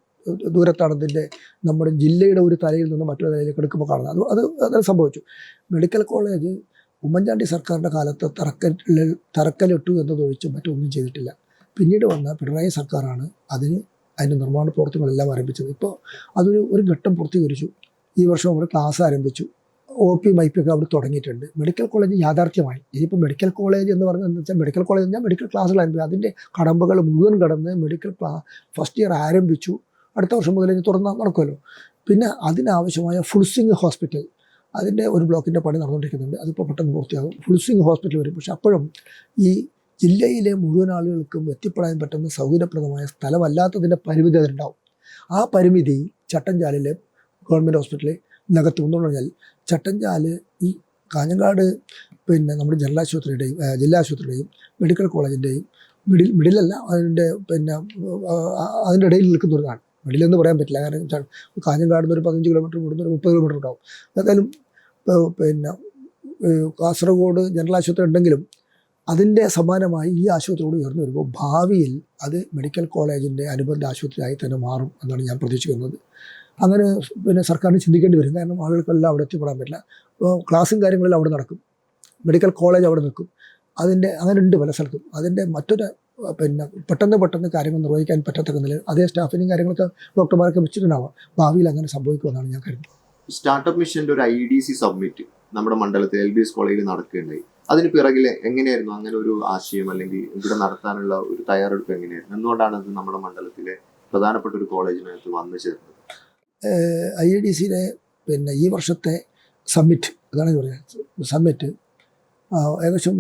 ദൂരത്താണ് ഇതിൻ്റെ നമ്മുടെ ജില്ലയുടെ ഒരു തലയിൽ നിന്ന് മറ്റൊരു തലയിലേക്ക് എടുക്കുമ്പോൾ കാണുന്നത്. അത് സംഭവിച്ചു. മെഡിക്കൽ കോളേജ് ഉമ്മൻചാണ്ടി സർക്കാരിൻ്റെ കാലത്ത് തറക്കല്ലിട്ടു എന്നതൊഴിച്ച് മറ്റൊന്നും ചെയ്തിട്ടില്ല. പിന്നീട് വന്ന പിണറായി സർക്കാരാണ് അതിൻ്റെ നിർമ്മാണ പ്രവർത്തനങ്ങളെല്ലാം ആരംഭിച്ചത്. ഇപ്പോൾ ഒരു ഘട്ടം പൂർത്തീകരിച്ചു. ഈ വർഷം നമ്മൾ ക്ലാസ് ആരംഭിച്ചു. OP MIP ഒക്കെ അവിടെ തുടങ്ങിയിട്ടുണ്ട്. മെഡിക്കൽ കോളേജ് യാഥാർത്ഥ്യമായി. ഇനിയിപ്പോൾ മെഡിക്കൽ കോളേജ് എന്ന് പറഞ്ഞാൽ എന്താ വെച്ചാൽ മെഡിക്കൽ കോളേജ് ഞാൻ മെഡിക്കൽ ക്ലാസ്സുകൾ ആരംഭിച്ചു. അതിൻ്റെ കടമ്പകൾ മുഴുവൻ കടന്ന് മെഡിക്കൽ ഫസ്റ്റ് ഇയർ ആരംഭിച്ചു. അടുത്ത വർഷം മുതൽ ഇനി തുറന്നാൽ നടക്കുമല്ലോ. പിന്നെ അതിനാവശ്യമായ ഫുൾസിംഗ് ഹോസ്പിറ്റൽ, അതിൻ്റെ ഒരു ബ്ലോക്കിൻ്റെ പണി നടന്നുകൊണ്ടിരിക്കുന്നുണ്ട്. അതിപ്പോൾ പെട്ടെന്ന് പൂർത്തിയാകും. ഫുൾസിംഗ് ഹോസ്പിറ്റൽ വരും. പക്ഷെ അപ്പോഴും ഈ ജില്ലയിലെ മുഴുവൻ ആളുകൾക്കും എത്തിപ്പെടാൻ പറ്റുന്ന സൗകര്യപ്രദമായ സ്ഥലമല്ലാത്തതിൻ്റെ പരിമിതി അതിലുണ്ടാവും. ആ പരിമിതി ചട്ടഞ്ചാലിലെ ഗവൺമെൻറ് ഹോസ്പിറ്റലിൽ നികത്തുമെന്ന് പറഞ്ഞാൽ ചട്ടഞ്ചാല് ഈ കാഞ്ഞങ്ങാട് പിന്നെ നമ്മുടെ ജനറൽ ആശുപത്രിയുടെയും ജില്ലാ ആശുപത്രിയുടെയും മെഡിക്കൽ കോളേജിൻ്റെയും മിഡിലല്ല അതിൻ്റെ പിന്നെ അതിൻ്റെ ഇടയിൽ നിൽക്കുന്നതാണ്. മിഡിലെന്ന് പറയാൻ പറ്റില്ല. കാരണം കാഞ്ഞങ്ങാട് നിന്ന് ഒരു 15 കിലോമീറ്റർ, ഇവിടുന്ന് ഒരു 30 കിലോമീറ്റർ ഉണ്ടാവും. ഏതായാലും പിന്നെ കാസർഗോഡ് ജനറൽ ആശുപത്രി ഉണ്ടെങ്കിലും അതിൻ്റെ സമാനമായി ഈ ആശുപത്രിയോട് ഉയർന്നു വരുമ്പോൾ ഭാവിയിൽ അത് മെഡിക്കൽ കോളേജിൻ്റെ അനുബന്ധ ആശുപത്രിയായി തന്നെ മാറും എന്നാണ് ഞാൻ പ്രതീക്ഷിക്കുന്നത്. അങ്ങനെ പിന്നെ സർക്കാരിന് ചിന്തിക്കേണ്ടി വരും. കാരണം ആളുകൾക്കെല്ലാം അവിടെ എത്തിപ്പെടാൻ പറ്റില്ല. അപ്പോൾ ക്ലാസ്സും കാര്യങ്ങളെല്ലാം അവിടെ നടക്കും, മെഡിക്കൽ കോളേജ് അവിടെ നിൽക്കും. അങ്ങനെ ഉണ്ട് പല സ്ഥലത്തും. അതിൻ്റെ മറ്റൊരു പിന്നെ പെട്ടെന്ന് കാര്യങ്ങൾ നിർവഹിക്കാൻ പറ്റാത്ത നിലയിൽ അതേ സ്റ്റാഫിനും കാര്യങ്ങളൊക്കെ ഡോക്ടർമാരൊക്കെ വെച്ചിട്ടുണ്ടാവാം. ഭാവിയിൽ അങ്ങനെ സംഭവിക്കുമെന്നാണ് ഞാൻ കരുതുന്നത്. സ്റ്റാർട്ടപ്പ് മിഷൻ്റെ ഒരു IDC സബ്മിറ്റ് നമ്മുടെ മണ്ഡലത്തിൽ LBS കോളേജിൽ നടക്കുകയുണ്ടായി. അതിന് പിറകിൽ എങ്ങനെയായിരുന്നു അങ്ങനെ ഒരു ആശയം അല്ലെങ്കിൽ ഇവിടെ നടത്താനുള്ള ഒരു തയ്യാറെടുപ്പ് എങ്ങനെയായിരുന്നു? എന്തുകൊണ്ടാണ് അത് നമ്മുടെ മണ്ഡലത്തിലെ പ്രധാനപ്പെട്ട ഒരു കോളേജിനകത്ത് വന്നു ചേർന്നത്? IDCയുടെ പിന്നെ ഈ വർഷത്തെ സമ്മിറ്റ്, അതാണ് പറയുക സമ്മിറ്റ്, ഏകദേശം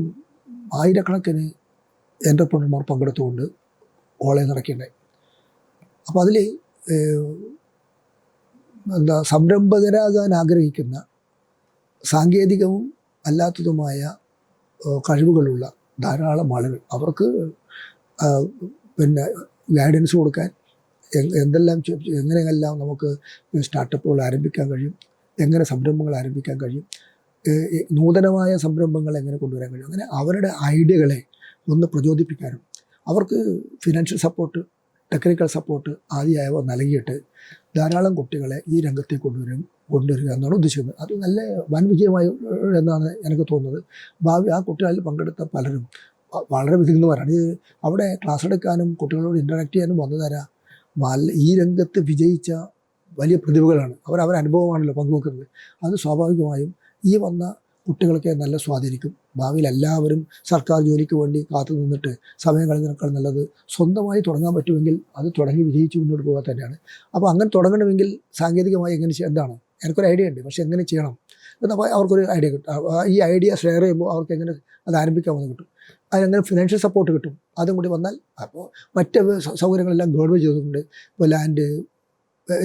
ആയിരക്കണക്കിന് എൻ്റർപ്രണർമാർ പങ്കെടുത്തുകൊണ്ട് ഓൺലൈൻ നടക്കുകയുണ്ടായി. അപ്പോൾ അതിൽ സംരംഭകരാകാൻ ആഗ്രഹിക്കുന്ന സാങ്കേതികവും അല്ലാത്തതുമായ കഴിവുകളുള്ള ധാരാളം ആളുകൾ, അവർക്ക് പിന്നെ ഗൈഡൻസ് കൊടുക്കാൻ എങ്ങനെയെല്ലാം നമുക്ക് സ്റ്റാർട്ടപ്പുകൾ ആരംഭിക്കാൻ കഴിയും, എങ്ങനെ സംരംഭങ്ങൾ ആരംഭിക്കാൻ കഴിയും, നൂതനമായ സംരംഭങ്ങൾ എങ്ങനെ കൊണ്ടുവരാൻ കഴിയും, അങ്ങനെ അവരുടെ ഐഡിയകളെ ഒന്ന് പ്രചോദിപ്പിക്കാനും അവർക്ക് ഫിനാൻഷ്യൽ സപ്പോർട്ട്, ടെക്നിക്കൽ സപ്പോർട്ട് ആദ്യമായവ നൽകിയിട്ട് ധാരാളം കുട്ടികളെ ഈ രംഗത്തേക്ക് കൊണ്ടുവരിക എന്നാണ് ഉദ്ദേശിക്കുന്നത്. അത് നല്ല വൻ വിജയമായി എന്നാണ് എനിക്ക് തോന്നുന്നത്. ഭാവി ആ കുട്ടികളിൽ പങ്കെടുത്ത പലരും വളരെ വിദഗ്ധന്മാരാണ്. അവിടെ ക്ലാസ് എടുക്കാനും കുട്ടികളോട് ഇൻ്ററാക്ട് ചെയ്യാനും വന്നതാരാ, ഈ രംഗത്ത് വിജയിച്ച വലിയ പ്രതിഭകളാണ്. അവരുടെ അനുഭവമാണല്ലോ പങ്കുവെക്കുന്നത്. അത് സ്വാഭാവികമായും ഈ വന്ന കുട്ടികൾക്ക് നല്ല സ്വാധീനിക്കും. ഭാവിയിൽ എല്ലാവരും സർക്കാർ ജോലിക്ക് വേണ്ടി കാത്തു നിന്നിട്ട് സമയം കളഞ്ഞതിനേക്കാൾ നല്ലത് സ്വന്തമായി തുടങ്ങാൻ പറ്റുമെങ്കിൽ അത് തുടങ്ങി വിജയിച്ച് മുന്നോട്ട് പോകാൻ തന്നെയാണ്. അപ്പോൾ അങ്ങനെ തുടങ്ങണമെങ്കിൽ സാങ്കേതികമായി എങ്ങനെ എന്താണ്, എനിക്കൊരു ഐഡിയ ഉണ്ട്, പക്ഷേ എങ്ങനെ ചെയ്യണം എന്നപ്പോൾ അവർക്കൊരു ഐഡിയ കിട്ടും. ഈ ഐഡിയ ഷെയർ ചെയ്യുമ്പോൾ അവർക്ക് എങ്ങനെ അത് ആരംഭിക്കാമെന്ന് കിട്ടും. അതിനെങ്ങനെ ഫിനാൻഷ്യൽ സപ്പോർട്ട് കിട്ടും, അതും കൂടി വന്നാൽ അപ്പോൾ മറ്റ് സൗകര്യങ്ങളെല്ലാം ഗവൺമെൻറ് ചെയ്തിട്ടുണ്ട്. ഇപ്പോൾ ലാൻഡ്,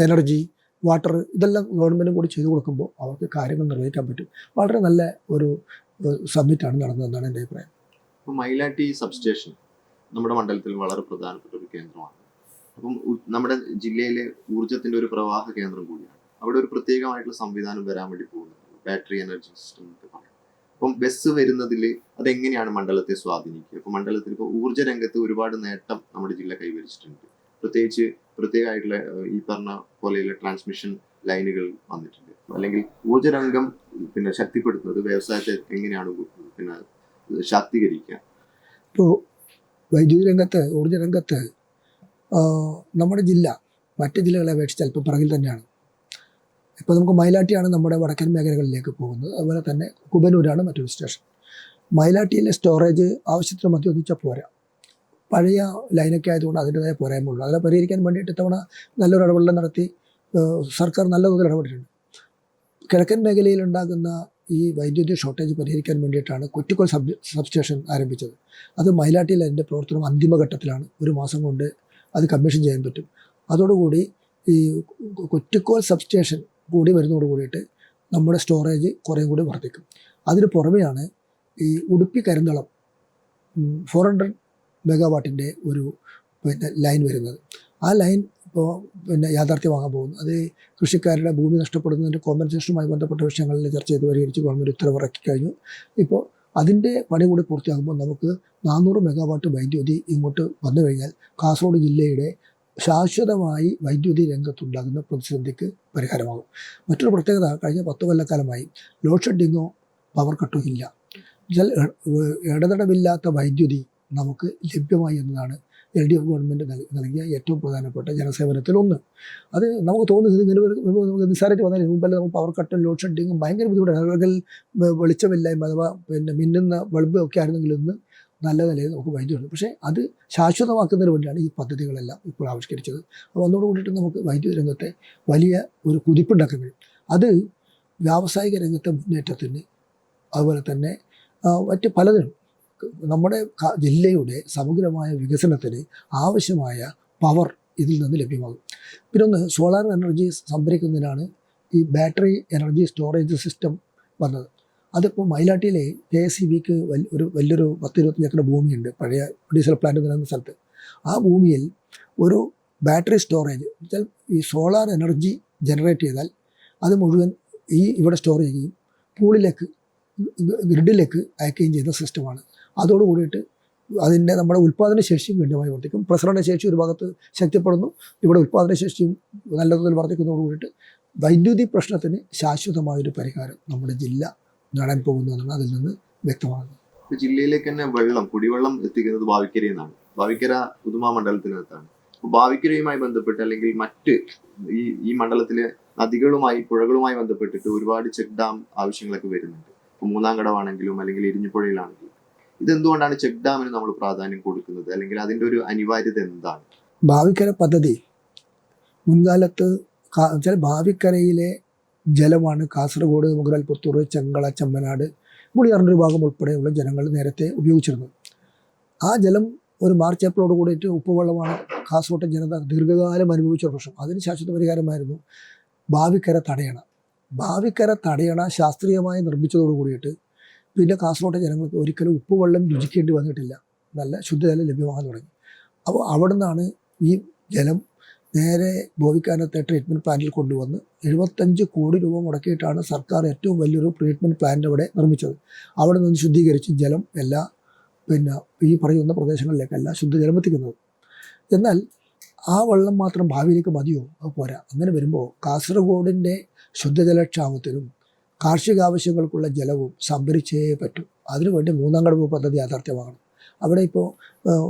എനർജി, വാട്ടർ, ഇതെല്ലാം ഗവൺമെൻറ്റും കൂടി ചെയ്തു കൊടുക്കുമ്പോൾ അവർക്ക് കാര്യങ്ങൾ നിർവഹിക്കാൻ പറ്റും. വളരെ നല്ല ഒരു സബ്മിറ്റാണ് നടന്നതെന്നാണ് എൻ്റെ അഭിപ്രായം. ഇപ്പോൾ മൈലാട്ടി സബ്സ്റ്റേഷൻ നമ്മുടെ മണ്ഡലത്തിൽ വളരെ പ്രധാനപ്പെട്ട ഒരു കേന്ദ്രമാണ്. അപ്പം നമ്മുടെ ജില്ലയിലെ ഊർജ്ജത്തിൻ്റെ ഒരു പ്രവാഹ കേന്ദ്രം കൂടിയാണ്. അവിടെ ഒരു പ്രത്യേകമായിട്ടുള്ള സംവിധാനം വരാൻ വേണ്ടി പോകുന്നത് ബാറ്ററി എനർജി സിസ്റ്റം എന്നൊക്കെ പറയാം. അപ്പം ബസ് വരുന്നതിൽ അതെങ്ങനെയാണ് മണ്ഡലത്തെ സ്വാധീനിക്കുക? ഇപ്പോൾ മണ്ഡലത്തിൽ ഇപ്പോൾ ഊർജ്ജ രംഗത്ത് ഒരുപാട് നേട്ടം നമ്മുടെ ജില്ല കൈവരിച്ചിട്ടുണ്ട്. പ്രത്യേകിച്ച് പ്രത്യേകമായിട്ടുള്ള ഈ പറഞ്ഞ പോലെയുള്ള ട്രാൻസ്മിഷൻ ലൈനുകൾ വന്നിട്ടുണ്ട്. അല്ലെങ്കിൽ ഊർജ്ജരംഗം പിന്നെ ശക്തിപ്പെടുത്തുന്നത് വ്യവസായത്തെ എങ്ങനെയാണ് പിന്നെ ശാക്തീകരിക്കുക? ഇപ്പോൾ വൈദ്യുതി രംഗത്ത്, ഊർജ്ജ രംഗത്ത് നമ്മുടെ ജില്ല മറ്റ് ജില്ലകളെ അപേക്ഷിച്ച് അല്പം പിറകിൽ തന്നെയാണ്. ഇപ്പോൾ നമുക്ക് മൈലാട്ടിയാണ് നമ്മുടെ വടക്കൻ മേഖലകളിലേക്ക് പോകുന്നത്. അതുപോലെ തന്നെ കുബനൂരാണ് മറ്റൊരു സ്റ്റേഷൻ. മൈലാട്ടിയിലെ സ്റ്റോറേജ് ആവശ്യത്തിന് മധ്യ പോരാ. പഴയ ലൈനൊക്കെ ആയതുകൊണ്ട് അതിൻ്റെതായ പോരായ്മയുള്ളൂ. അതിനെ പരിഹരിക്കാൻ വേണ്ടിയിട്ട് ഇത്തവണ നല്ലൊരു ഇടപെടൽ നടത്തി സർക്കാർ നല്ല തോതിൽ ഇടപെട്ടിട്ടുണ്ട്. കിഴക്കൻ മേഖലയിൽ ഉണ്ടാകുന്ന ഈ വൈദ്യുതി ഷോർട്ടേജ് പരിഹരിക്കാൻ വേണ്ടിയിട്ടാണ് കുറ്റിക്കോൾ സബ്സ്റ്റേഷൻ ആരംഭിച്ചത്. അത് മൈലാട്ടിയിൽ അതിൻ്റെ പ്രവർത്തനം അന്തിമഘട്ടത്തിലാണ്. ഒരു മാസം കൊണ്ട് അത് കമ്മീഷൻ ചെയ്യാൻ പറ്റും. അതോടുകൂടി ഈ കുറ്റിക്കോൾ സബ്സ്റ്റേഷൻ കൂടി വരുന്നതോട് കൂടിയിട്ട് നമ്മുടെ സ്റ്റോറേജ് കുറേ കൂടി വർദ്ധിക്കും. അതിന് പുറമെയാണ് ഈ ഉടുപ്പി കരിന്തളം 400 മെഗാവാട്ടിൻ്റെ ഒരു പിന്നെ ലൈൻ വരുന്നത്. ആ ലൈൻ ഇപ്പോൾ പിന്നെ യാഥാർത്ഥ്യമാകാൻ പോകുന്നു. അത് കൃഷിക്കാരുടെ ഭൂമി നഷ്ടപ്പെടുന്നതിൻ്റെ കോമ്പൻസേഷനുമായി ബന്ധപ്പെട്ട വിഷയങ്ങളിൽ ചർച്ച ചെയ്ത് പരിഹരിച്ച് ഗവൺമെൻറ് ഉത്തരവിറക്കി കഴിഞ്ഞു. ഇപ്പോൾ അതിൻ്റെ പണി കൂടി പൂർത്തിയാകുമ്പോൾ നമുക്ക് 400 മെഗാവാട്ട് വൈദ്യുതി ഇങ്ങോട്ട് വന്നു കഴിഞ്ഞാൽ കാസർഗോഡ് ജില്ലയുടെ ശാശ്വതമായി വൈദ്യുതി രംഗത്തുണ്ടാകുന്ന പ്രതിസന്ധിക്ക് പരിഹാരമാകും. മറ്റൊരു പ്രത്യേകത, കഴിഞ്ഞ 10 കൊല്ലക്കാലമായി ലോഡ് ഷെഡിങ്ങോ പവർ കട്ടോ ഇല്ല. ഇടതടവില്ലാത്ത വൈദ്യുതി നമുക്ക് ലഭ്യമായി എന്നതാണ് LDF ഗവൺമെൻറ് നൽകിയ ഏറ്റവും പ്രധാനപ്പെട്ട ജനസേവനത്തിലൊന്ന്. അത് നമുക്ക് തോന്നുന്നത് ഇങ്ങനെ നമുക്ക് നിസ്സാരമായിട്ട് വന്നാൽ മുമ്പല്ല നമുക്ക് പവർ കട്ടും ലോഡ് ഷെഡിങ്ങും ഭയങ്കര ബുദ്ധിമുട്ടാണ്. അല്ലെങ്കിൽ വെളിച്ചമില്ലായ്മ അഥവാ പിന്നെ മിന്നുന്ന ബൾബ് ഒക്കെ ആയിരുന്നെങ്കിൽ ഇന്ന് നല്ല നിലയിൽ നമുക്ക് വൈദ്യുതി ഉണ്ട്. പക്ഷേ അത് ശാശ്വതമാക്കുന്നതിന് വേണ്ടിയാണ് ഈ പദ്ധതികളെല്ലാം ഇപ്പോൾ ആവിഷ്കരിച്ചത്. അപ്പോൾ അതോട് കൂടിയിട്ട് നമുക്ക് വൈദ്യുതി രംഗത്തെ വലിയ ഒരു കുതിപ്പുണ്ടാക്കാൻ കഴിയും. അത് വ്യാവസായിക രംഗത്തെ മുന്നേറ്റത്തിന്, അതുപോലെ തന്നെ മറ്റ് പലതിനും നമ്മുടെ ജില്ലയുടെ സമഗ്രമായ വികസനത്തിന് ആവശ്യമായ പവർ ഇതിൽ നിന്ന് ലഭ്യമാകും. പിന്നെ സോളാർ എനർജി സംഭരിക്കുന്നതിനാണ് ഈ ബാറ്ററി എനർജി സ്റ്റോറേജ് സിസ്റ്റം വന്നത്. അതിപ്പോൾ മൈലാട്ടിയിലെ KSEBക്ക് ഒരു വലിയൊരു 10-25 ഏക്കർ ഭൂമിയുണ്ട്, പഴയ ഡീസൽ പ്ലാന്റ് നിലനിന്ന സ്ഥലത്ത്. ആ ഭൂമിയിൽ ഒരു ബാറ്ററി സ്റ്റോറേജ് വെച്ചാൽ ഈ സോളാർ എനർജി ജനറേറ്റ് ചെയ്താൽ അത് മുഴുവൻ ഇവിടെ സ്റ്റോർ ചെയ്യുകയും പൂളിലേക്ക്, ഗ്രിഡിലേക്ക് അയക്കുകയും ചെയ്യുന്ന സിസ്റ്റമാണ്. അതോടുകൂടിയിട്ട് അതിൻ്റെ നമ്മുടെ ഉൽപ്പാദനശേഷിയും ഗണ്യമായി വർദ്ധിക്കും. പ്രസരണശേഷി ഒരു ഭാഗത്ത് ശക്തിപ്പെടുന്നു, ഇവിടെ ഉൽപ്പാദനശേഷിയും നല്ല തോതിൽ വർദ്ധിക്കുന്നതോടുകൂടിയിട്ട് വൈദ്യുതി പ്രശ്നത്തിന് ശാശ്വതമായൊരു പരിഹാരം നമ്മുടെ ജില്ല നേടാൻ പോകുന്നു എന്നാണ് അതിൽ നിന്ന് വ്യക്തമാകുന്നത്. ജില്ലയിലേക്ക് തന്നെ കുടിവെള്ളം എത്തിക്കുന്നത് ബാവിക്കരയിൽ നിന്നാണ്. ബാവിക്കര പുതുമ മണ്ഡലത്തിനകത്താണ്. ബാവിക്കരയുമായി ബന്ധപ്പെട്ട് അല്ലെങ്കിൽ മറ്റ് ഈ മണ്ഡലത്തിലെ നദികളുമായി, പുഴകളുമായി ബന്ധപ്പെട്ടിട്ട് ഒരുപാട് ചെക്ക് ഡാം ആവശ്യങ്ങളൊക്കെ വരുന്നുണ്ട്. ഇപ്പോൾ മൂന്നാംകടവാണെങ്കിലും അല്ലെങ്കിൽ ഇരിഞ്ഞിപ്പുഴയിലാണെങ്കിലും ഇതെന്തുകൊണ്ടാണ് ചെക്ക് ഡാമിന് നമ്മൾ പ്രാധാന്യം കൊടുക്കുന്നത്? അല്ലെങ്കിൽ അതിൻ്റെ ഒരു അനിവാര്യത എന്താണ്? ബാവിക്കര പദ്ധതി മുൻകാലത്ത് വെച്ചാൽ ബാവിക്കരയിലെ ജലമാണ് കാസർഗോഡ്, മുതലപ്പുത്തൂർ, ചെങ്കള, ചെമ്മനാട്, മുളിയാറിൻ്റെ ഒരു ഭാഗം ഉൾപ്പെടെയുള്ള ജനങ്ങൾ നേരത്തെ ഉപയോഗിച്ചിരുന്നത്. ആ ജലം ഒരു മാർച്ച് ഏപ്രിലോട് കൂടിയിട്ട് ഉപ്പുവെള്ളമാണ് കാസർഗോട്ടെ ജനത ദീർഘകാലം അനുഭവിച്ച പ്രശ്നം. അതിന് ശാശ്വത പരിഹാരമായിരുന്നു ഭാവിക്കര തടയണ. ഭാവിക്കര തടയണ ശാസ്ത്രീയമായി നിർമ്മിച്ചതോട് കൂടിയിട്ട് പിന്നെ കാസർഗോട്ടെ ജനങ്ങൾക്ക് ഒരിക്കലും ഉപ്പുവെള്ളം രുചിക്കേണ്ടി വന്നിട്ടില്ല, നല്ല ശുദ്ധജലം ലഭ്യമാകാൻ തുടങ്ങി. അപ്പോൾ അവിടെ നിന്നാണ് ഈ ജലം നേരെ ഭോവിക്കാനത്തെ ട്രീറ്റ്മെൻറ്റ് പ്ലാന്റിൽ കൊണ്ടുവന്ന് 75 കോടി രൂപ മുടക്കിയിട്ടാണ് സർക്കാർ ഏറ്റവും വലിയൊരു ട്രീറ്റ്മെൻറ്റ് പ്ലാന്റ് അവിടെ നിർമ്മിച്ചത്. അവിടെ നിന്ന് ശുദ്ധീകരിച്ച് ജലം ഈ പറയുന്ന പ്രദേശങ്ങളിലേക്കല്ല ശുദ്ധജലം എത്തിക്കുന്നത്. എന്നാൽ ആ വെള്ളം മാത്രം ഭാവിയിലേക്ക് മതിയോ? അത് പോരാ. അങ്ങനെ വരുമ്പോൾ കാസർഗോഡിൻ്റെ ശുദ്ധജലക്ഷാമത്തിനും കാർഷിക ആവശ്യങ്ങൾക്കുള്ള ജലവും സംഭരിച്ചേ പറ്റും. അതിനുവേണ്ടി മൂന്നാം കടവ് പദ്ധതി യാഥാർത്ഥ്യമാകണം. അവിടെ ഇപ്പോൾ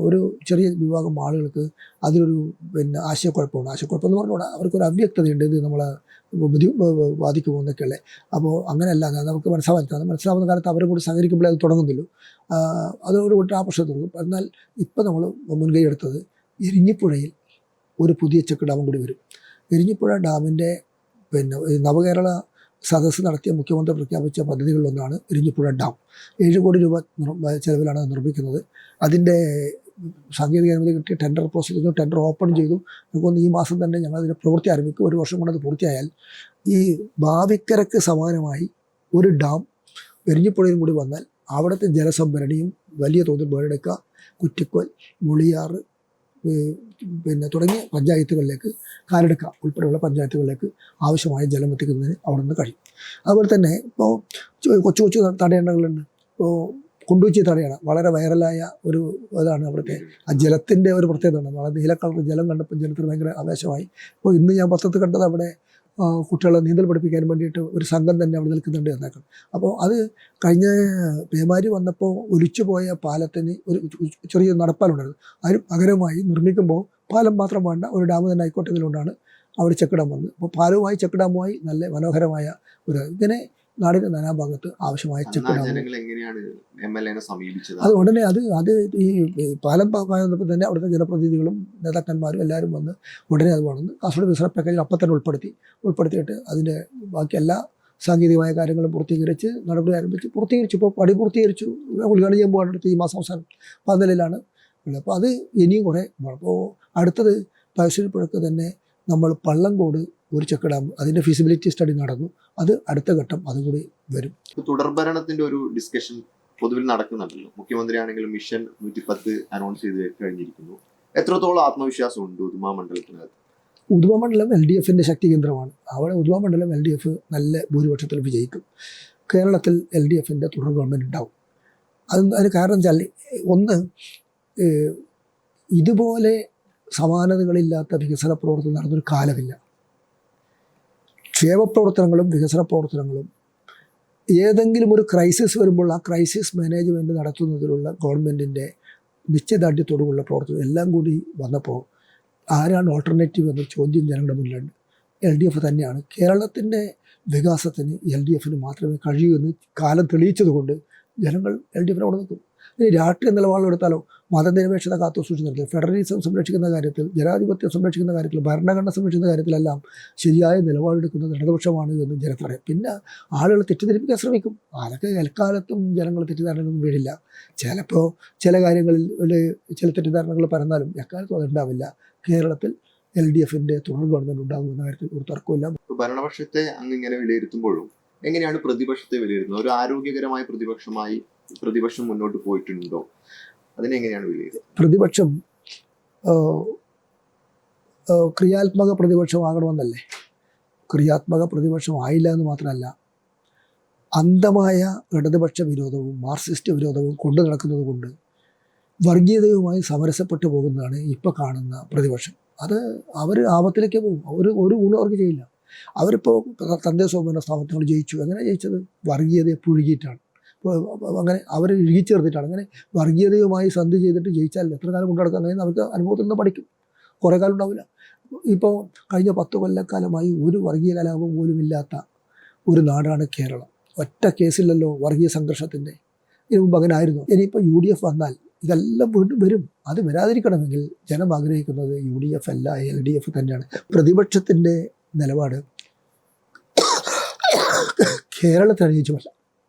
ഒരു ചെറിയ വിഭാഗം ആളുകൾക്ക് അതിലൊരു ആശയക്കുഴപ്പമാണ്. ആശയക്കുഴപ്പം എന്ന് പറഞ്ഞാൽ അവർക്കൊരു അവ്യക്തതയുണ്ട്, ഇത് നമ്മളെ ബാധിക്കുമോ എന്നൊക്കെയല്ലേ. അപ്പോൾ അങ്ങനെയല്ല, നമുക്ക് മനസ്സിലാവുന്ന കാലത്ത് അവരെ കൂടി സഹകരിക്കുമ്പോഴേ അത് തുടങ്ങുന്നില്ല. അതോടുകൂടി ആ പ്രശ്നം തുടങ്ങും. എന്നാൽ ഇപ്പം നമ്മൾ മുൻകൈ എടുത്തത് എരിഞ്ഞിപ്പുഴയിൽ ഒരു പുതിയ ചെക്ക് ഡാമും കൂടി വരും. എരിഞ്ഞിപ്പുഴ ഡാമിൻ്റെ നവകേരള സദസ്സ് നടത്തിയ മുഖ്യമന്ത്രി പ്രഖ്യാപിച്ച പദ്ധതികളിലൊന്നാണ് എരിഞ്ഞിപ്പുഴ ഡാം. 7 കോടി രൂപ ചെലവിലാണ് നിർമ്മിക്കുന്നത്. അതിൻ്റെ സാങ്കേതിക അനുമതി കിട്ടി, ടെൻഡർ പ്രോസസ് ചെയ്തു, ടെൻഡർ ഓപ്പൺ ചെയ്തു. നമുക്കൊന്ന് ഈ മാസം തന്നെ ഞങ്ങളതിൻ്റെ പ്രവൃത്തി ആരംഭിക്കും. 1 വർഷം കൊണ്ട് അത് പൂർത്തിയായാൽ ഈ ഭാവിക്കരക്ക് സമാനമായി ഒരു ഡാം എരിഞ്ഞിപ്പുഴയും കൂടി വന്നാൽ അവിടുത്തെ ജലസംഭരണിയും വലിയ തോതിൽ വീണ്ടെടുക്കുക. കുറ്റിക്കോൽ, മുളിയാറ് തുടങ്ങിയ പഞ്ചായത്തുകളിലേക്ക്, കാലടുക്ക ഉൾപ്പെടെയുള്ള പഞ്ചായത്തുകളിലേക്ക് ആവശ്യമായ ജലം എത്തിക്കുന്നതിന് അവിടെ നിന്ന് കഴിയും. അതുപോലെ തന്നെ ഇപ്പോൾ കൊച്ചു കൊച്ചു തടയണകളുണ്ട്. ഇപ്പോൾ കുണ്ടൂച്ചി തടയണ വളരെ വൈറലായ ഒരു ഇതാണ്. അവിടുത്തെ ആ ജലത്തിൻ്റെ ഒരു പ്രത്യേകതയാണ്. വളരെ നീല കളർ ജലം കണ്ടപ്പോൾ ജലത്തിന് ഭയങ്കര ആവേശമായി. ഇപ്പോൾ ഇന്ന് ഞാൻ പത്രത്തിൽ കണ്ടത് അവിടെ കുട്ടികളെ നീന്തൽ പഠിപ്പിക്കാൻ വേണ്ടിയിട്ട് ഒരു സംഘം തന്നെ അവിടെ നിൽക്കുന്നുണ്ട് എന്നേക്കാം. അപ്പോൾ അത് കഴിഞ്ഞ പേമാരി വന്നപ്പോൾ ഒലിച്ചു പോയ പാലത്തിന് ഒരു ചെറിയ നടപ്പാലുണ്ടായിരുന്നു. അതിന് പകരമായി നിർമ്മിക്കുമ്പോൾ പാലം മാത്രം വേണ്ട, ഒരു ഡാം തന്നെ ആയിക്കോട്ടെ എന്നുകൊണ്ടാണ് അവിടെ ചെക്ക് ഡാം വന്നത്. അപ്പോൾ പാലവുമായി ചെക്ക് ഡാമുമായി നല്ല മനോഹരമായ ഇങ്ങനെ നാടിൻ്റെ നാനാഭാഗത്ത് ആവശ്യമായ ചെക്ക് ഡാം. അത് ഉടനെ അത് ഈ പാലം വന്നപ്പോൾ തന്നെ അവിടുത്തെ ജനപ്രതിനിധികളും നേതാക്കന്മാരും എല്ലാവരും വന്ന് ഉടനെ അത് വേണമെന്ന് കാസർഗോഡ് വികസന പാക്കേജിൽ അപ്പം തന്നെ ഉൾപ്പെടുത്തിയിട്ട് അതിൻ്റെ ബാക്കി എല്ലാ സാങ്കേതികമായ കാര്യങ്ങളും പൂർത്തീകരിച്ച് നടപടി ആരംഭിച്ച് പൂർത്തീകരിച്ചു. ഇപ്പോൾ പണി പൂർത്തീകരിച്ചു, ഉദ്ഘാടനം ചെയ്യുമ്പോൾ അടുത്ത് ഈ മാസം അവസാനം 14-ലാണ് ഉള്ളത്. അപ്പോൾ അത് ഇനിയും കുറേ. അപ്പോൾ അടുത്തത് പഴശ്ശിനിപ്പുഴക്ക് തന്നെ നമ്മൾ പള്ളങ്കോട് ഒരു ചെക്ക് ഡാം, അതിൻ്റെ ഫീസിബിലിറ്റി സ്റ്റഡി നടന്നു. അത് അടുത്ത ഘട്ടം അതുകൂടി വരും. തുടർഭരണത്തിൻ്റെ ഒരു ഡിസ്കഷൻ പൊതുവിൽ നടക്കുന്നുണ്ടല്ലോ. മുഖ്യമന്ത്രി ആണെങ്കിലും മിഷൻ 110 അനൗൺസ് ചെയ്ത് കഴിഞ്ഞിരിക്കുന്നു. എത്രത്തോളം ആത്മവിശ്വാസം ഉണ്ട് ഉദുമ മണ്ഡലത്തിനകത്ത്? ഉദുമ മണ്ഡലം LDFൻ്റെ ശക്തി കേന്ദ്രമാണ്. അവിടെ ഉദുമ മണ്ഡലം LDF നല്ല ഭൂരിപക്ഷത്തിൽ വിജയിക്കും. കേരളത്തിൽ LDFൻ്റെ തുടർ ഗവൺമെൻറ് ഉണ്ടാവും. അതിന് കാരണം വെച്ചാൽ ഒന്ന്, ഇതുപോലെ സമാനതകളില്ലാത്ത വികസന പ്രവർത്തനം നടന്നൊരു കാലമില്ല. ക്ഷേമപ്രവർത്തനങ്ങളും വികസന പ്രവർത്തനങ്ങളും ഏതെങ്കിലും ഒരു ക്രൈസിസ് വരുമ്പോൾ ആ ക്രൈസിസ് മാനേജ്മെൻറ്റ് നടത്തുന്നതിലുള്ള ഗവൺമെൻറ്റിൻ്റെ നിശ്ചയദാർഢ്യത്തോടുള്ള പ്രവർത്തനം എല്ലാം കൂടി വന്നപ്പോൾ ആരാണ് ഓൾട്ടർനേറ്റീവ് എന്ന ചോദ്യം ജനങ്ങളുടെ മുന്നിലുണ്ട്. LDF തന്നെയാണ്. കേരളത്തിൻ്റെ വികാസത്തിന് LDFന് മാത്രമേ കഴിയൂ എന്ന് കാലം തെളിയിച്ചതുകൊണ്ട് ജനങ്ങൾ LDFനോട് നിൽക്കും. ഇനി രാഷ്ട്രീയ നിലപാടെടുത്താലോ, മതനിരപേക്ഷത കാത്തുസൂക്ഷിക്കുന്ന കാര്യത്തിൽ, ഫെഡറലിസം സംരക്ഷിക്കുന്ന കാര്യത്തിൽ, ജനാധിപത്യം സംരക്ഷിക്കുന്ന കാര്യത്തിൽ, ഭരണഘടന സംരക്ഷിക്കുന്ന കാര്യത്തിലെല്ലാം ശരിയായ നിലപാടെടുക്കുന്നത് ഇടതുപക്ഷമാണ് എന്ന് ജനത്തറിയാം. പിന്നെ ആളുകൾ തെറ്റിദ്ധരിപ്പിക്കാൻ ശ്രമിക്കും. അതൊക്കെ എൽക്കാലത്തും ജനങ്ങൾ തെറ്റിദ്ധാരണകളൊന്നും വീഴില്ല. ചിലപ്പോൾ ചില കാര്യങ്ങളിൽ ചില തെറ്റിദ്ധാരണകൾ പരന്നാലും എക്കാലത്തും അതുണ്ടാവില്ല. കേരളത്തിൽ LDFൻ്റെ തുടർ ഗവൺമെൻറ് ഉണ്ടാകുമെന്ന കാര്യത്തിൽ ഒരു തർക്കമില്ല. ഭരണപക്ഷത്തെ അങ്ങിങ്ങനെ വിലയിരുത്തുമ്പോഴും എങ്ങനെയാണ് പ്രതിപക്ഷത്തെ വിലയിരുത്തുന്നത്? ഒരു ആരോഗ്യകരമായ പ്രതിപക്ഷം മുന്നോട്ട് പോയിട്ടുണ്ടോ? അതിനെങ്ങനെയാണ് വിലയിരുത്തുന്നത്? പ്രതിപക്ഷം ക്രിയാത്മക പ്രതിപക്ഷമാകണമെന്നല്ലേ. ക്രിയാത്മക പ്രതിപക്ഷം ആയില്ല എന്ന് മാത്രമല്ല, അന്ധമായ ഇടതുപക്ഷ വിരോധവും മാർക്സിസ്റ്റ് വിരോധവും കൊണ്ടു നടക്കുന്നത് കൊണ്ട് വർഗീയതയുമായി സമരസപ്പെട്ടു പോകുന്നതാണ് ഇപ്പോൾ കാണുന്ന പ്രതിപക്ഷം. അത് അവർ ആപത്തിലേക്ക് പോകും. ഒരു ഗുണം അവർക്ക് ചെയ്യില്ല. അവരിപ്പോൾ തദ്ദേശഭരണ സ്ഥാപനങ്ങൾ ജയിച്ചു. എങ്ങനെ ജയിച്ചത്? വർഗീയതയെ പുഴുകിയിട്ടാണ്. അങ്ങനെ അവർ ഇഴുകിച്ചേർത്തിട്ടാണ്. അങ്ങനെ വർഗീയതയുമായി സന്ധി ചെയ്തിട്ട് ജയിച്ചാൽ എത്ര കാലം കൊണ്ടു നടക്കാൻ കഴിയുന്ന അവർക്ക് അനുഭവത്തിൽ നിന്ന് പഠിക്കും. കുറേ കാലം ഉണ്ടാവില്ല. ഇപ്പോൾ കഴിഞ്ഞ 10 കൊല്ലക്കാലമായി ഒരു വർഗീയ കലാപം പോലും ഇല്ലാത്ത ഒരു നാടാണ് കേരളം. ഒറ്റ കേസില്ലല്ലോ വർഗീയ സംഘർഷത്തിൻ്റെ. ഇതിനു മുമ്പ് അങ്ങനെ ആയിരുന്നു. ഇനിയിപ്പോൾ UDF വന്നാൽ ഇതെല്ലാം വീണ്ടും വരും. അത് വരാതിരിക്കണമെങ്കിൽ ജനം ആഗ്രഹിക്കുന്നത് UDF അല്ല, LDF തന്നെയാണ്. പ്രതിപക്ഷത്തിൻ്റെ നിലപാട് കേരളത്തെ അനുയോജ്യമല്ല.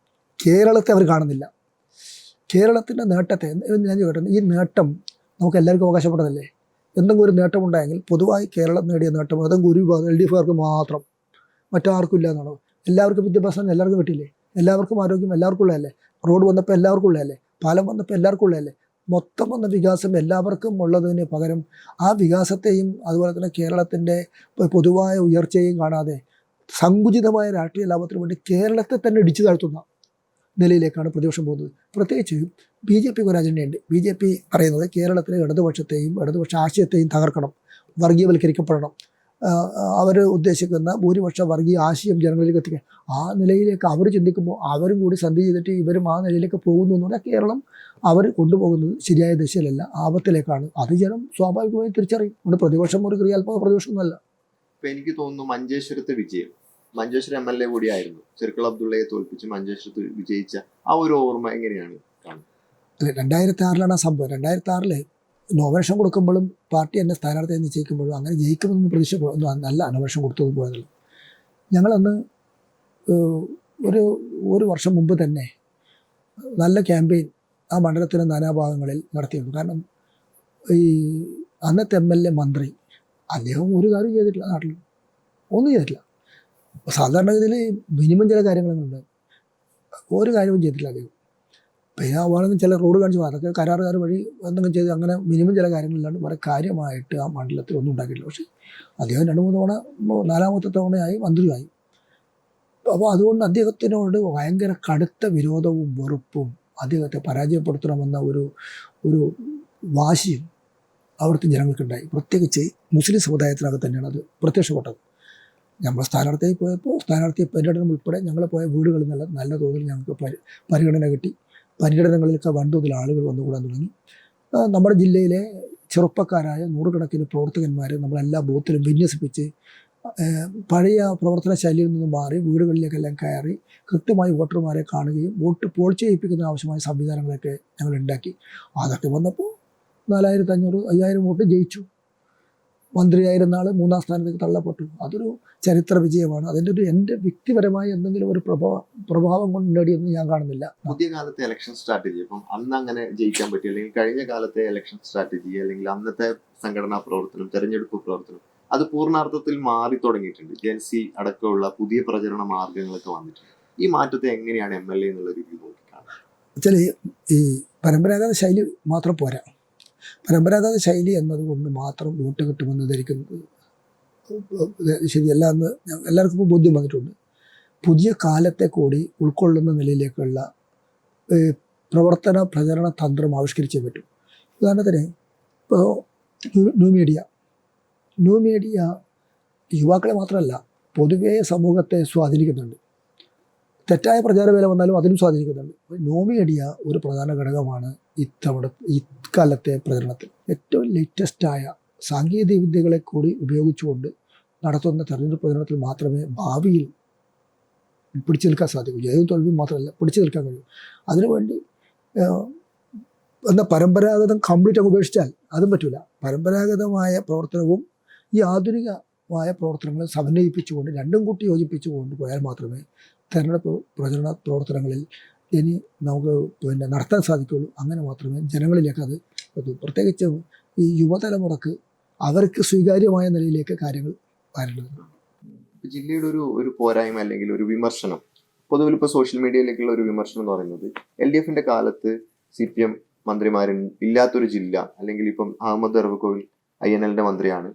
കേരളത്തെ അവർ കാണുന്നില്ല. കേരളത്തിൻ്റെ നേട്ടത്തെ ഞാൻ ചോദിക്കട്ടെ, ഈ നേട്ടം നമുക്ക് എല്ലാവർക്കും അവകാശപ്പെട്ടതല്ലേ? എന്തെങ്കിലും ഒരു നേട്ടമുണ്ടായെങ്കിൽ പൊതുവായി കേരളം നേടിയ നേട്ടം അതെങ്കിലും ഒരു വിഭാഗം LDFകാർക്ക് മാത്രം, മറ്റാർക്കും ഇല്ല എന്നാണോ? എല്ലാവർക്കും വിദ്യാഭ്യാസം എല്ലാവർക്കും കിട്ടിയില്ലേ? എല്ലാവർക്കും ആരോഗ്യം എല്ലാവർക്കും ഉള്ളതല്ലേ? റോഡ് വന്നപ്പോൾ എല്ലാവർക്കും ഉള്ളതല്ലേ? പാലം വന്നപ്പോൾ എല്ലാവർക്കും ഉള്ളതല്ലേ? മൊത്തം വന്ന വികാസം എല്ലാവർക്കും ഉള്ളതിന് പകരം ആ വികാസത്തെയും അതുപോലെ തന്നെ കേരളത്തിൻ്റെ പൊതുവായ ഉയർച്ചയെയും കാണാതെ സങ്കുചിതമായ രാഷ്ട്രീയ ലാഭത്തിന് വേണ്ടി കേരളത്തെ തന്നെ ഇടിച്ചു താഴ്ത്തുന്ന നിലയിലേക്കാണ് പ്രതിപക്ഷം പോകുന്നത്. പ്രത്യേകിച്ച് BJP ഒരു അജണ്ടയുണ്ട്. BJP പറയുന്നത് കേരളത്തിലെ ഇടതുപക്ഷത്തെയും ഇടതുപക്ഷ ആശയത്തെയും തകർക്കണം, വർഗീയവൽക്കരിക്കപ്പെടണം, അവർ ഉദ്ദേശിക്കുന്ന ഭൂരിപക്ഷ വർഗീയ ആശയം ജനങ്ങളിലേക്ക് എത്തിക്കാൻ. ആ നിലയിലേക്ക് അവർ ചിന്തിക്കുമ്പോൾ അവരും കൂടി സന്ധി ചെയ്തിട്ട് ഇവരും ആ നിലയിലേക്ക് പോകുന്നു എന്ന് പറഞ്ഞാൽ കേരളം അവർ കൊണ്ടുപോകുന്നത് ശരിയായ ദിശയിലല്ല, ആപത്തിലേക്കാണ്. അത് ജനം സ്വാഭാവികമായി തിരിച്ചറിയും. അതുകൊണ്ട് പ്രതിപക്ഷം ഒരു ക്രിയാത്മക പ്രതിപക്ഷമൊന്നുമല്ല. ഇപ്പൊ എനിക്ക് തോന്നുന്നു മഞ്ചേശ്വരത്തെ വിജയം, മഞ്ചേശ്വരം MLA കൂടിയായിരുന്നു, ചെർക്കള അബ്ദുള്ളയെ തോൽപ്പിച്ച് മഞ്ചേശ്വരത്ത് വിജയിച്ച ആ ഒരു ഓർമ്മ എങ്ങനെയാണ് കാണുന്നത്? അല്ല, 2006 ആ സംഭവം. 2006 നോമിനേഷൻ കൊടുക്കുമ്പോഴും പാർട്ടി എന്നെ സ്ഥാനാർത്ഥിയെ നിശ്ചയിക്കുമ്പോഴും അങ്ങനെ ജയിക്കുമെന്ന് പ്രതീക്ഷ നല്ല നോമിനേഷൻ കൊടുത്തത് പോയതല്ല. ഞങ്ങളന്ന് ഒരു വർഷം മുമ്പ് തന്നെ നല്ല ക്യാമ്പയിൻ ആ മണ്ഡലത്തിലെ നാനാഭാഗങ്ങളിൽ നടത്തിയിരുന്നു. കാരണം ഈ അന്നത്തെ MLA മന്ത്രി അദ്ദേഹം ഒരു കാര്യം ചെയ്തിട്ടില്ല, നാട്ടിൽ ഒന്നും ചെയ്തിട്ടില്ല. സാധാരണഗതിയിൽ മിനിമം ചില കാര്യങ്ങളുണ്ട്, ഒരു കാര്യവും ചെയ്തിട്ടില്ല അദ്ദേഹം. പിന്നെ വേണമെങ്കിൽ ചില റോഡ് കാണിച്ചു അതൊക്കെ കരാറുകാർ വഴി എന്തെങ്കിലും ചെയ്ത് അങ്ങനെ മിനിമം ചില കാര്യങ്ങളില്ലാണ്ട് വളരെ കാര്യമായിട്ട് ആ മണ്ഡലത്തിൽ ഒന്നും ഉണ്ടാക്കിയിട്ടില്ല. പക്ഷേ അദ്ദേഹം 2-3 തവണ 4ാമത്തെ തവണയായി മന്ത്രിയായി. അപ്പോൾ അതുകൊണ്ട് അദ്ദേഹത്തിനോട് ഭയങ്കര കടുത്ത വിരോധവും വെറുപ്പും അദ്ദേഹത്തെ പരാജയപ്പെടുത്തണമെന്ന ഒരു വാശിയും അവിടുത്തെ ജനങ്ങൾക്കുണ്ടായി. പ്രത്യേകിച്ച് മുസ്ലിം സമുദായത്തിനകത്ത് തന്നെയാണ് അത് പ്രത്യക്ഷപ്പെട്ടത്. നമ്മൾ സ്ഥാനാർത്ഥിയായി പോയപ്പോൾ സ്ഥാനാർത്ഥി പര്യടനം ഉൾപ്പെടെ ഞങ്ങൾ പോയ വീടുകളിൽ നല്ല തോതിൽ ഞങ്ങൾക്ക് പരിഗണന കിട്ടി. പര്യടനങ്ങളിലൊക്കെ വൻതോതിൽ ആളുകൾ വന്നുകൂടാൻ തുടങ്ങി. നമ്മുടെ ജില്ലയിലെ ചെറുപ്പക്കാരായ 100 കണക്കിന് പ്രവർത്തകന്മാരെ നമ്മളെല്ലാ ബൂത്തിലും വിന്യസിപ്പിച്ച് പഴയ പ്രവർത്തന ശൈലിയിൽ നിന്ന് മാറി വീടുകളിലേക്കെല്ലാം കയറി കൃത്യമായി വോട്ടർമാരെ കാണുകയും വോട്ട് പോൾ ചെയ്യിപ്പിക്കുന്നതിന് ആവശ്യമായ സംവിധാനങ്ങളൊക്കെ ഞങ്ങൾ ഉണ്ടാക്കി. അതൊക്കെ വന്നപ്പോൾ 4500-5000 വോട്ട് ജയിച്ചു. മന്ത്രിയായിരുന്ന ആൾ 3ാം സ്ഥാനത്തേക്ക് തള്ളപ്പെട്ടു. അതൊരു ചരിത്ര വിജയമാണ്. അതിൻ്റെ എൻ്റെ വ്യക്തിപരമായ എന്തെങ്കിലും ഒരു പ്രഭാവം കൊണ്ട് നേടിയെന്ന് ഞാൻ കാണുന്നില്ല. പുതിയ കാലത്തെ ഇലക്ഷൻ സ്ട്രാറ്റജി, അപ്പം അന്ന് അങ്ങനെ ജയിക്കാൻ പറ്റി, അല്ലെങ്കിൽ കഴിഞ്ഞ കാലത്തെ ഇലക്ഷൻ സ്ട്രാറ്റജി അല്ലെങ്കിൽ അന്നത്തെ സംഘടനാ പ്രവർത്തനം, തെരഞ്ഞെടുപ്പ് പ്രവർത്തനം അത് പൂർണ്ണാർത്ഥത്തിൽ മാറി തുടങ്ങിയിട്ടുണ്ട്. ജെൻസി അടക്കമുള്ള പുതിയ പ്രചരണ മാർഗങ്ങളൊക്കെ വന്നിട്ടുണ്ട്. ഈ മാറ്റത്തെ എങ്ങനെയാണ് MLA എന്നുള്ള രീതി നോക്കിക്കാണുന്നത്? വെച്ചാൽ ഈ പരമ്പരാഗത ശൈലി മാത്രം പോരാ. പരമ്പരാഗത ശൈലി എന്നതുകൊണ്ട് മാത്രം വോട്ട് കിട്ടുമെന്ന് ധരിക്കുന്നത് ശരിയല്ല എന്ന് എല്ലാവർക്കും ഇപ്പോൾ ബോധ്യം വന്നിട്ടുണ്ട്. പുതിയ കാലത്തെ കൂടി ഉൾക്കൊള്ളുന്ന നിലയിലേക്കുള്ള പ്രവർത്തന പ്രചരണ തന്ത്രം ആവിഷ്കരിച്ചേ പറ്റും. ഉദാഹരണത്തിന് ഇപ്പോൾ ന്യൂ മീഡിയ യുവാക്കളെ മാത്രമല്ല പൊതുവേ സമൂഹത്തെ സ്വാധീനിക്കുന്നുണ്ട്. തെറ്റായ പ്രചാരവേല വന്നാലും അതിനും സ്വാധീനിക്കുന്നുണ്ട്. ന്യൂ മീഡിയ ഒരു പ്രധാന ഘടകമാണ് ഇക്കാലത്തെ പ്രചരണത്തിൽ. ഏറ്റവും ലേറ്റസ്റ്റായ സാങ്കേതിക വിദ്യകളെ കൂടി ഉപയോഗിച്ചുകൊണ്ട് നടത്തുന്ന തെരഞ്ഞെടുപ്പ് പ്രചരണത്തിൽ മാത്രമേ ഭാവിയിൽ പിടിച്ചു നിൽക്കാൻ സാധിക്കൂ. ജയവും തോൽവിയും മാത്രമല്ല, പിടിച്ചു നിൽക്കാൻ കഴിയും. അതിനുവേണ്ടി എന്നാൽ പരമ്പരാഗതം കംപ്ലീറ്റ് അങ്ങ് ഉപേക്ഷിച്ചാൽ അതും പറ്റില്ല. പരമ്പരാഗതമായ പ്രവർത്തനവും ഈ ആധുനികമായ പ്രവർത്തനങ്ങളും സമന്വയിപ്പിച്ചുകൊണ്ട് രണ്ടും കൂട്ടി യോജിപ്പിച്ചുകൊണ്ട് പോയാൽ മാത്രമേ തെരഞ്ഞെടുപ്പ് പ്രചരണ പ്രവർത്തനങ്ങളിൽ ഇനി നമുക്ക് നടത്താൻ സാധിക്കുകയുള്ളൂ. അങ്ങനെ മാത്രമേ ജനങ്ങളിലേക്ക് അത് എത്തൂ. പ്രത്യേകിച്ച് ഈ യുവതലമുറക്ക് അവർക്ക് സ്വീകാര്യമായ നിലയിലേക്ക് കാര്യങ്ങൾ വരേണ്ടതുണ്ട്. ജില്ലയുടെ ഒരു പോരായ്മ അല്ലെങ്കിൽ ഒരു വിമർശനം, പൊതുവിൽ ഇപ്പോൾ സോഷ്യൽ മീഡിയയിലേക്കുള്ള ഒരു വിമർശനം എന്ന് പറയുന്നത് LDFന്റെ കാലത്ത് CPM മന്ത്രിമാരും ഇല്ലാത്തൊരു ജില്ല, അല്ലെങ്കിൽ ഇപ്പം അഹമ്മദ് അറബക്കോവിൽ INLന്റെ മന്ത്രിയാണ്,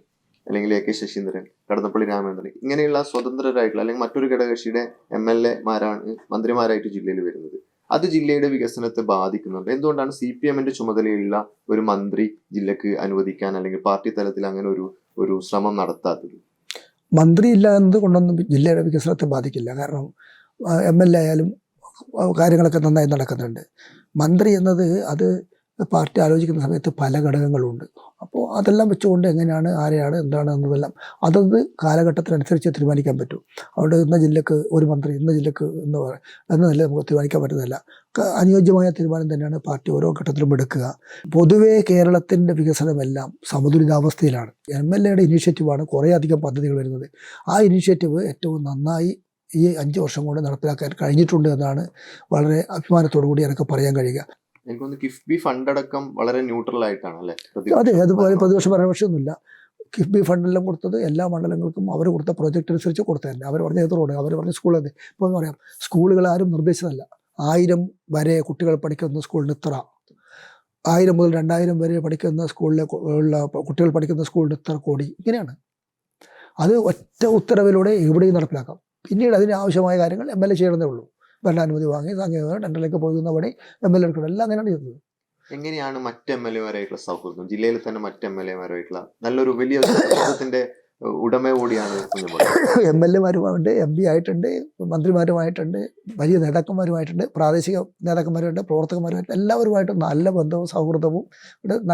അല്ലെങ്കിൽ AK ശശീന്ദ്രൻ, കടന്നപ്പള്ളി രാമേന്ദ്രൻ, ഇങ്ങനെയുള്ള സ്വതന്ത്രരായിട്ടുള്ള അല്ലെങ്കിൽ മറ്റൊരു ഘടകകക്ഷിയുടെ MLA-മാരാണ് മന്ത്രിമാരായിട്ട് ജില്ലയിൽ വരുന്നത്. അത് ജില്ലയുടെ വികസനത്തെ ബാധിക്കുന്നുണ്ട്. എന്തുകൊണ്ടാണ് CPMന്റെ ചുമതലയുള്ള ഒരു മന്ത്രി ജില്ലക്ക് അനുവദിക്കാൻ അല്ലെങ്കിൽ പാർട്ടി തലത്തിൽ അങ്ങനെ ഒരു ശ്രമം നടത്താത്തത്? മന്ത്രി ഇല്ല എന്നത് കൊണ്ടൊന്നും ജില്ലയുടെ വികസനത്തെ ബാധിക്കില്ല. കാരണം MLA ആയാലും കാര്യങ്ങളൊക്കെ നന്നായി നടക്കുന്നുണ്ട്. മന്ത്രി എന്നത് അത് പാർട്ടി ആലോചിക്കുന്ന സമയത്ത് പല ഘടകങ്ങളുണ്ട്. അപ്പോൾ അതെല്ലാം വെച്ചുകൊണ്ട് എങ്ങനെയാണ്, ആരെയാണ്, എന്താണ് എന്നതെല്ലാം അതത് കാലഘട്ടത്തിനനുസരിച്ച് തീരുമാനിക്കാൻ പറ്റും. അതുകൊണ്ട് ഇന്ന ജില്ലക്ക് ഒരു മന്ത്രി, ഇന്ന ജില്ലക്ക് എന്നല്ല നമുക്ക് തീരുമാനിക്കാൻ പറ്റുന്നില്ല. അനുയോജ്യമായ തീരുമാനം തന്നെയാണ് പാർട്ടി ഓരോ ഘട്ടത്തിലും എടുക്കുക. പൊതുവേ കേരളത്തിൻ്റെ വികസനമെല്ലാം സമതുലിതാവസ്ഥയിലാണ്. MLAയുടെ ഇനീഷ്യേറ്റീവാണ് കുറേ അധികം പദ്ധതികൾ വരുന്നത്. ആ ഇനീഷ്യേറ്റീവ് ഏറ്റവും നന്നായി ഈ 5 വർഷം കൊണ്ട് നടപ്പിലാക്കാൻ കഴിഞ്ഞിട്ടുണ്ട് എന്നാണ് വളരെ അഭിമാനത്തോടു കൂടി എനിക്ക് പറയാൻ കഴിയുക. എനിക്കൊന്ന് കിഫ്ബി ഫണ്ട് അടക്കം വളരെ ന്യൂട്രൽ ആയിട്ടാണ് അല്ലേ? അതെ, അതുപോലെ പ്രതിപക്ഷ പരാമർശമൊന്നുമില്ല. കിഫ്ബി ഫണ്ടെല്ലാം കൊടുത്തത് എല്ലാ മണ്ഡലങ്ങൾക്കും അവർ കൊടുത്ത പ്രോജക്റ്റ് അനുസരിച്ച് കൊടുത്തതന്നെ. അവർ പറഞ്ഞ ഏത് റോഡ്, അവർ പറഞ്ഞ സ്കൂൾ തന്നെ. ഇപ്പോൾ പറയാം, സ്കൂളുകൾ ആരും നിർദ്ദേശിച്ചതല്ല. 1000 വരെ കുട്ടികൾ പഠിക്കുന്ന സ്കൂളിന് ഇത്ര, 1000 മുതൽ 2000 വരെ പഠിക്കുന്ന സ്കൂളിലെ ഉള്ള കുട്ടികൾ പഠിക്കുന്ന സ്കൂളിന് ഇത്ര കോടി, ഇങ്ങനെയാണ്. അത് ഒറ്റ ഉത്തരവിലൂടെ എവിടെയും നടപ്പിലാക്കാം. പിന്നീട് അതിന് ആവശ്യമായ കാര്യങ്ങൾ MLA ചെയ്യണമെന്നേ ഉള്ളൂ. ഭരണാനുമതി വാങ്ങി സാങ്കേതിക ടെൻഡറിലേക്ക് പോകുന്ന വഴി MLA എടുക്കണം, എല്ലാം അങ്ങനെയാണ് ചെയ്യുന്നത്. എങ്ങനെയാണ് മറ്റ് MLA-മാരായിട്ടുള്ള സൗഹൃദം? ജില്ലയിൽ തന്നെ മറ്റ് MLA-മാരായിട്ടുള്ള നല്ലൊരു വലിയ സൗഹൃദത്തിന്റെ ഉടമ കൂടിയാണ് കുഞ്ഞമ്പടൻ. MLA-മാരുമായിട്ട്, MP ആയിട്ടുണ്ട്, മന്ത്രിമാരുമായിട്ടുണ്ട്, വലിയ നേതാക്കന്മാരുമായിട്ടുണ്ട്, പ്രാദേശിക നേതാക്കന്മാരുമായിട്ട്, പ്രവർത്തകന്മാരുമായിട്ട്, എല്ലാവരുമായിട്ടും നല്ല ബന്ധവും സൗഹൃദവും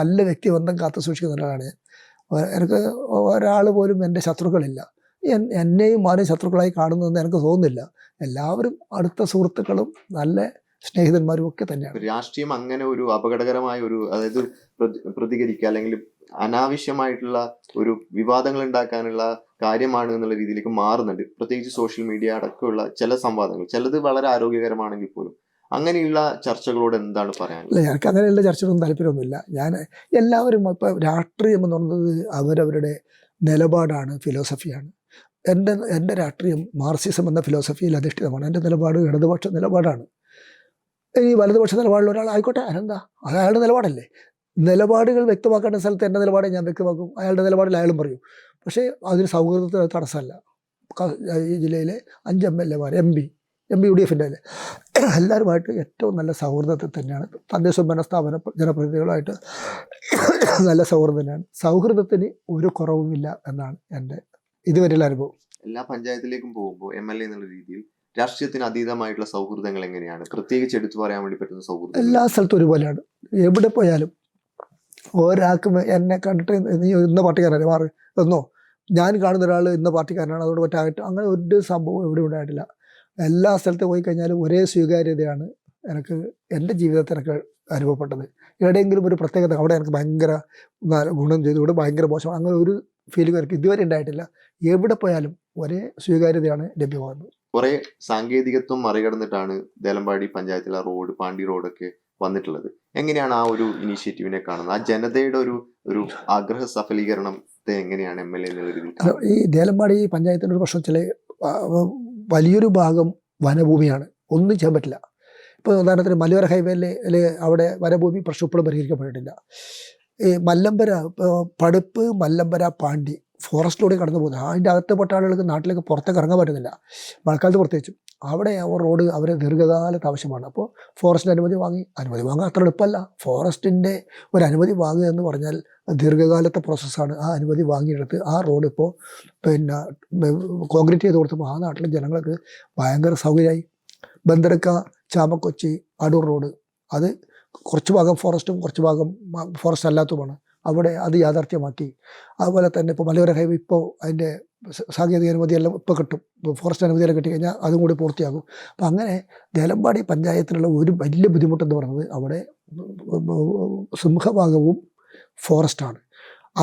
നല്ല വ്യക്തിബന്ധം കാത്തു സൂക്ഷിക്കുന്ന ഒരാളാണ് ഞാൻ. എനിക്ക് ഒരാൾ പോലും എൻ്റെ ശത്രുക്കളില്ല. എന്നെയും ആരും ശത്രുക്കളായി കാണുന്നതെന്ന് എനിക്ക് തോന്നുന്നില്ല. എല്ലാവരും അടുത്ത സുഹൃത്തുക്കളും നല്ല സ്നേഹിതന്മാരും ഒക്കെ തന്നെയാണ്. രാഷ്ട്രീയം അങ്ങനെ ഒരു അപകടകരമായ ഒരു, അതായത് പ്രതികരിക്കുക അല്ലെങ്കിൽ അനാവശ്യമായിട്ടുള്ള ഒരു വിവാദങ്ങൾ ഉണ്ടാക്കാനുള്ള കാര്യമാണ് എന്നുള്ള രീതിയിലേക്ക് മാറുന്നുണ്ട്. പ്രത്യേകിച്ച് സോഷ്യൽ മീഡിയ അടക്കമുള്ള ചില സംവാദങ്ങൾ, ചിലത് വളരെ ആരോഗ്യകരമാണെങ്കിൽ പോലും. അങ്ങനെയുള്ള ചർച്ചകളോട് എന്താണ് പറയാനുള്ളത്? അല്ല, എനിക്ക് അങ്ങനെയുള്ള ചർച്ചകളൊന്നും താല്പര്യമൊന്നുമില്ല. ഞാൻ എല്ലാവരും ഇപ്പോൾ രാഷ്ട്രീയം എന്ന് പറയുന്നത് അവരവരുടെ നിലപാടാണ്, ഫിലോസഫിയാണ്. എൻ്റെ രാഷ്ട്രീയം മാർക്സിസം എന്ന ഫിലോസഫിയിൽ അധിഷ്ഠിതമാണ്. എൻ്റെ നിലപാട് ഇടതുപക്ഷ നിലപാടാണ്. ഈ വലതുപക്ഷ നിലപാടുള്ള ഒരാൾ ആയിക്കോട്ടെ, അതെന്താ, അത് അയാളുടെ നിലപാടല്ലേ. നിലപാടുകൾ വ്യക്തമാക്കേണ്ട സ്ഥലത്ത് എൻ്റെ നിലപാടെ ഞാൻ വ്യക്തമാക്കും, അയാളുടെ നിലപാടിൽ അയാളും പറയും. പക്ഷേ അതിന് സൗഹൃദത്തിന് തടസ്സമല്ല. ഈ ജില്ലയിലെ 5 MLA-മാർ, MP UDF-ൻ്റെ എല്ലാവരുമായിട്ട് ഏറ്റവും നല്ല സൗഹൃദത്തിൽ തന്നെയാണ്. തദ്ദേശഭരണ സ്ഥാപന ജനപ്രതിനിധികളുമായിട്ട് നല്ല സൗഹൃദം തന്നെയാണ്. സൗഹൃദത്തിന് ഒരു കുറവുമില്ല എന്നാണ് എൻ്റെ ഇതുവരെയുള്ള അനുഭവം. എല്ലാ പഞ്ചായത്തിലേക്കും പോകുമ്പോൾ MLA എന്നുള്ള രീതിയിൽ രാഷ്ട്രീയത്തിന് അതീതമായിട്ടുള്ള സൗഹൃദങ്ങൾ എങ്ങനെയാണ് പ്രത്യേകിച്ച് എടുത്തു പറയാൻ വേണ്ടി പറ്റുന്ന സൗഹൃദം? എല്ലാ സ്ഥലത്തും ഒരുപോലെയാണ്. എവിടെ പോയാലും ഒരാൾക്കും എന്നെ കണ്ടിട്ട് നീ ഇന്ന പാർട്ടിക്കാരനെ മാറി എന്നോ, ഞാൻ കാണുന്ന ഒരാൾ ഇന്ന പാർട്ടിക്കാരനാണ് അതുകൊണ്ട് പറ്റായിട്ട് അങ്ങനെ ഒരു സംഭവം എവിടെ ഉണ്ടായിട്ടില്ല. എല്ലാ സ്ഥലത്ത് പോയി കഴിഞ്ഞാലും ഒരേ സ്വീകാര്യതയാണ് എനിക്ക് എൻ്റെ ജീവിതത്തിൽ എനിക്ക് അനുഭവപ്പെട്ടത്. എവിടെയെങ്കിലും ഒരു പ്രത്യേകത അവിടെ എനിക്ക് ഭയങ്കര ഗുണം ചെയ്തുകൊണ്ട് ഭയങ്കര മോശം അങ്ങനെ ഒരു ഫീലിംഗ് എനിക്ക് ഇതുവരെ ഉണ്ടായിട്ടില്ല. എവിടെ പോയാലും ഒരേ സ്വീകാര്യതയാണ് ലഭ്യമാകുന്നത്. കുറെ സാങ്കേതികത്വം മറികടന്നിട്ടാണ് ദേലമ്പാടി പഞ്ചായത്തിലെ റോഡ്, പാണ്ടി റോഡൊക്കെ വന്നിട്ടുള്ളത്. എങ്ങനെയാണ് ആ ഒരു ഇനീഷ്യേറ്റീവിനെ കാണുന്നത്? ആ ജനതയുടെ ഒരു ആഗ്രഹ സഫലീകരണത്തെ എങ്ങനെയാണ് MLA എന്നുള്ള രീതിയിൽ? ഈ ദേലമ്പാടി പഞ്ചായത്തിൻ്റെ ഒരു പ്രശ്നം വെച്ചാൽ വലിയൊരു ഭാഗം വനഭൂമിയാണ്, ഒന്നും ചെയ്യാൻ പറ്റില്ല. ഇപ്പോൾ ഉദാഹരണത്തിന് മലയോര ഹൈവേയിലെ അവിടെ വനഭൂമി പ്രശ്നം ഇപ്പോഴും പരിഹരിക്കപ്പെട്ടിട്ടില്ല. ഈ മല്ലമ്പര, പടുപ്പ്, മല്ലമ്പര, പാണ്ടി ഫോറസ്റ്റിലൂടെ കടന്നു പോകുന്നത്. അതിൻ്റെ അകത്തെപ്പെട്ട ആളുകൾക്ക് നാട്ടിലേക്ക് പുറത്തേക്ക് ഇറങ്ങാൻ പറ്റുന്നില്ല, മഴക്കാലത്ത് പ്രത്യേകിച്ചും. അവിടെ റോഡ് അവരെ ദീർഘകാലത്ത് ആവശ്യമാണ്. അപ്പോൾ ഫോറസ്റ്റിൻ്റെ അനുമതി വാങ്ങാൻ അത്ര എളുപ്പമല്ല. ഫോറസ്റ്റിൻ്റെ ഒരു അനുമതി വാങ്ങുക എന്ന് പറഞ്ഞാൽ ദീർഘകാലത്തെ പ്രോസസ്സാണ്. ആ അനുമതി വാങ്ങിയെടുത്ത് ആ റോഡ് ഇപ്പോൾ കോൺക്രീറ്റ് ചെയ്ത് കൊടുത്തപ്പോൾ ആ നാട്ടിലെ ജനങ്ങൾക്ക് ഭയങ്കര സൗകര്യമായി. ബന്ദരക്ക, ചാമക്കൊച്ചി, അടൂർ റോഡ് അത് കുറച്ച് ഭാഗം ഫോറസ്റ്റും കുറച്ച് ഭാഗം ഫോറസ്റ്റ് അല്ലാത്തതുമാണ്. അവിടെ അത് യാഥാർത്ഥ്യമാക്കി. അതുപോലെ തന്നെ ഇപ്പോൾ മലയോര ഹൈവേ ഇപ്പോൾ അതിൻ്റെ സാങ്കേതിക അനുമതിയെല്ലാം ഇപ്പോൾ കിട്ടും. ഫോറസ്റ്റ് അനുമതിയെല്ലാം കിട്ടിക്കഴിഞ്ഞാൽ അതും കൂടി പൂർത്തിയാകും. അപ്പം അങ്ങനെ ദേലമ്പാടി പഞ്ചായത്തിലുള്ള ഒരു വലിയ ബുദ്ധിമുട്ടെന്ന് പറയുന്നത് അവിടെ സിംഹഭാഗവും ഫോറസ്റ്റാണ്.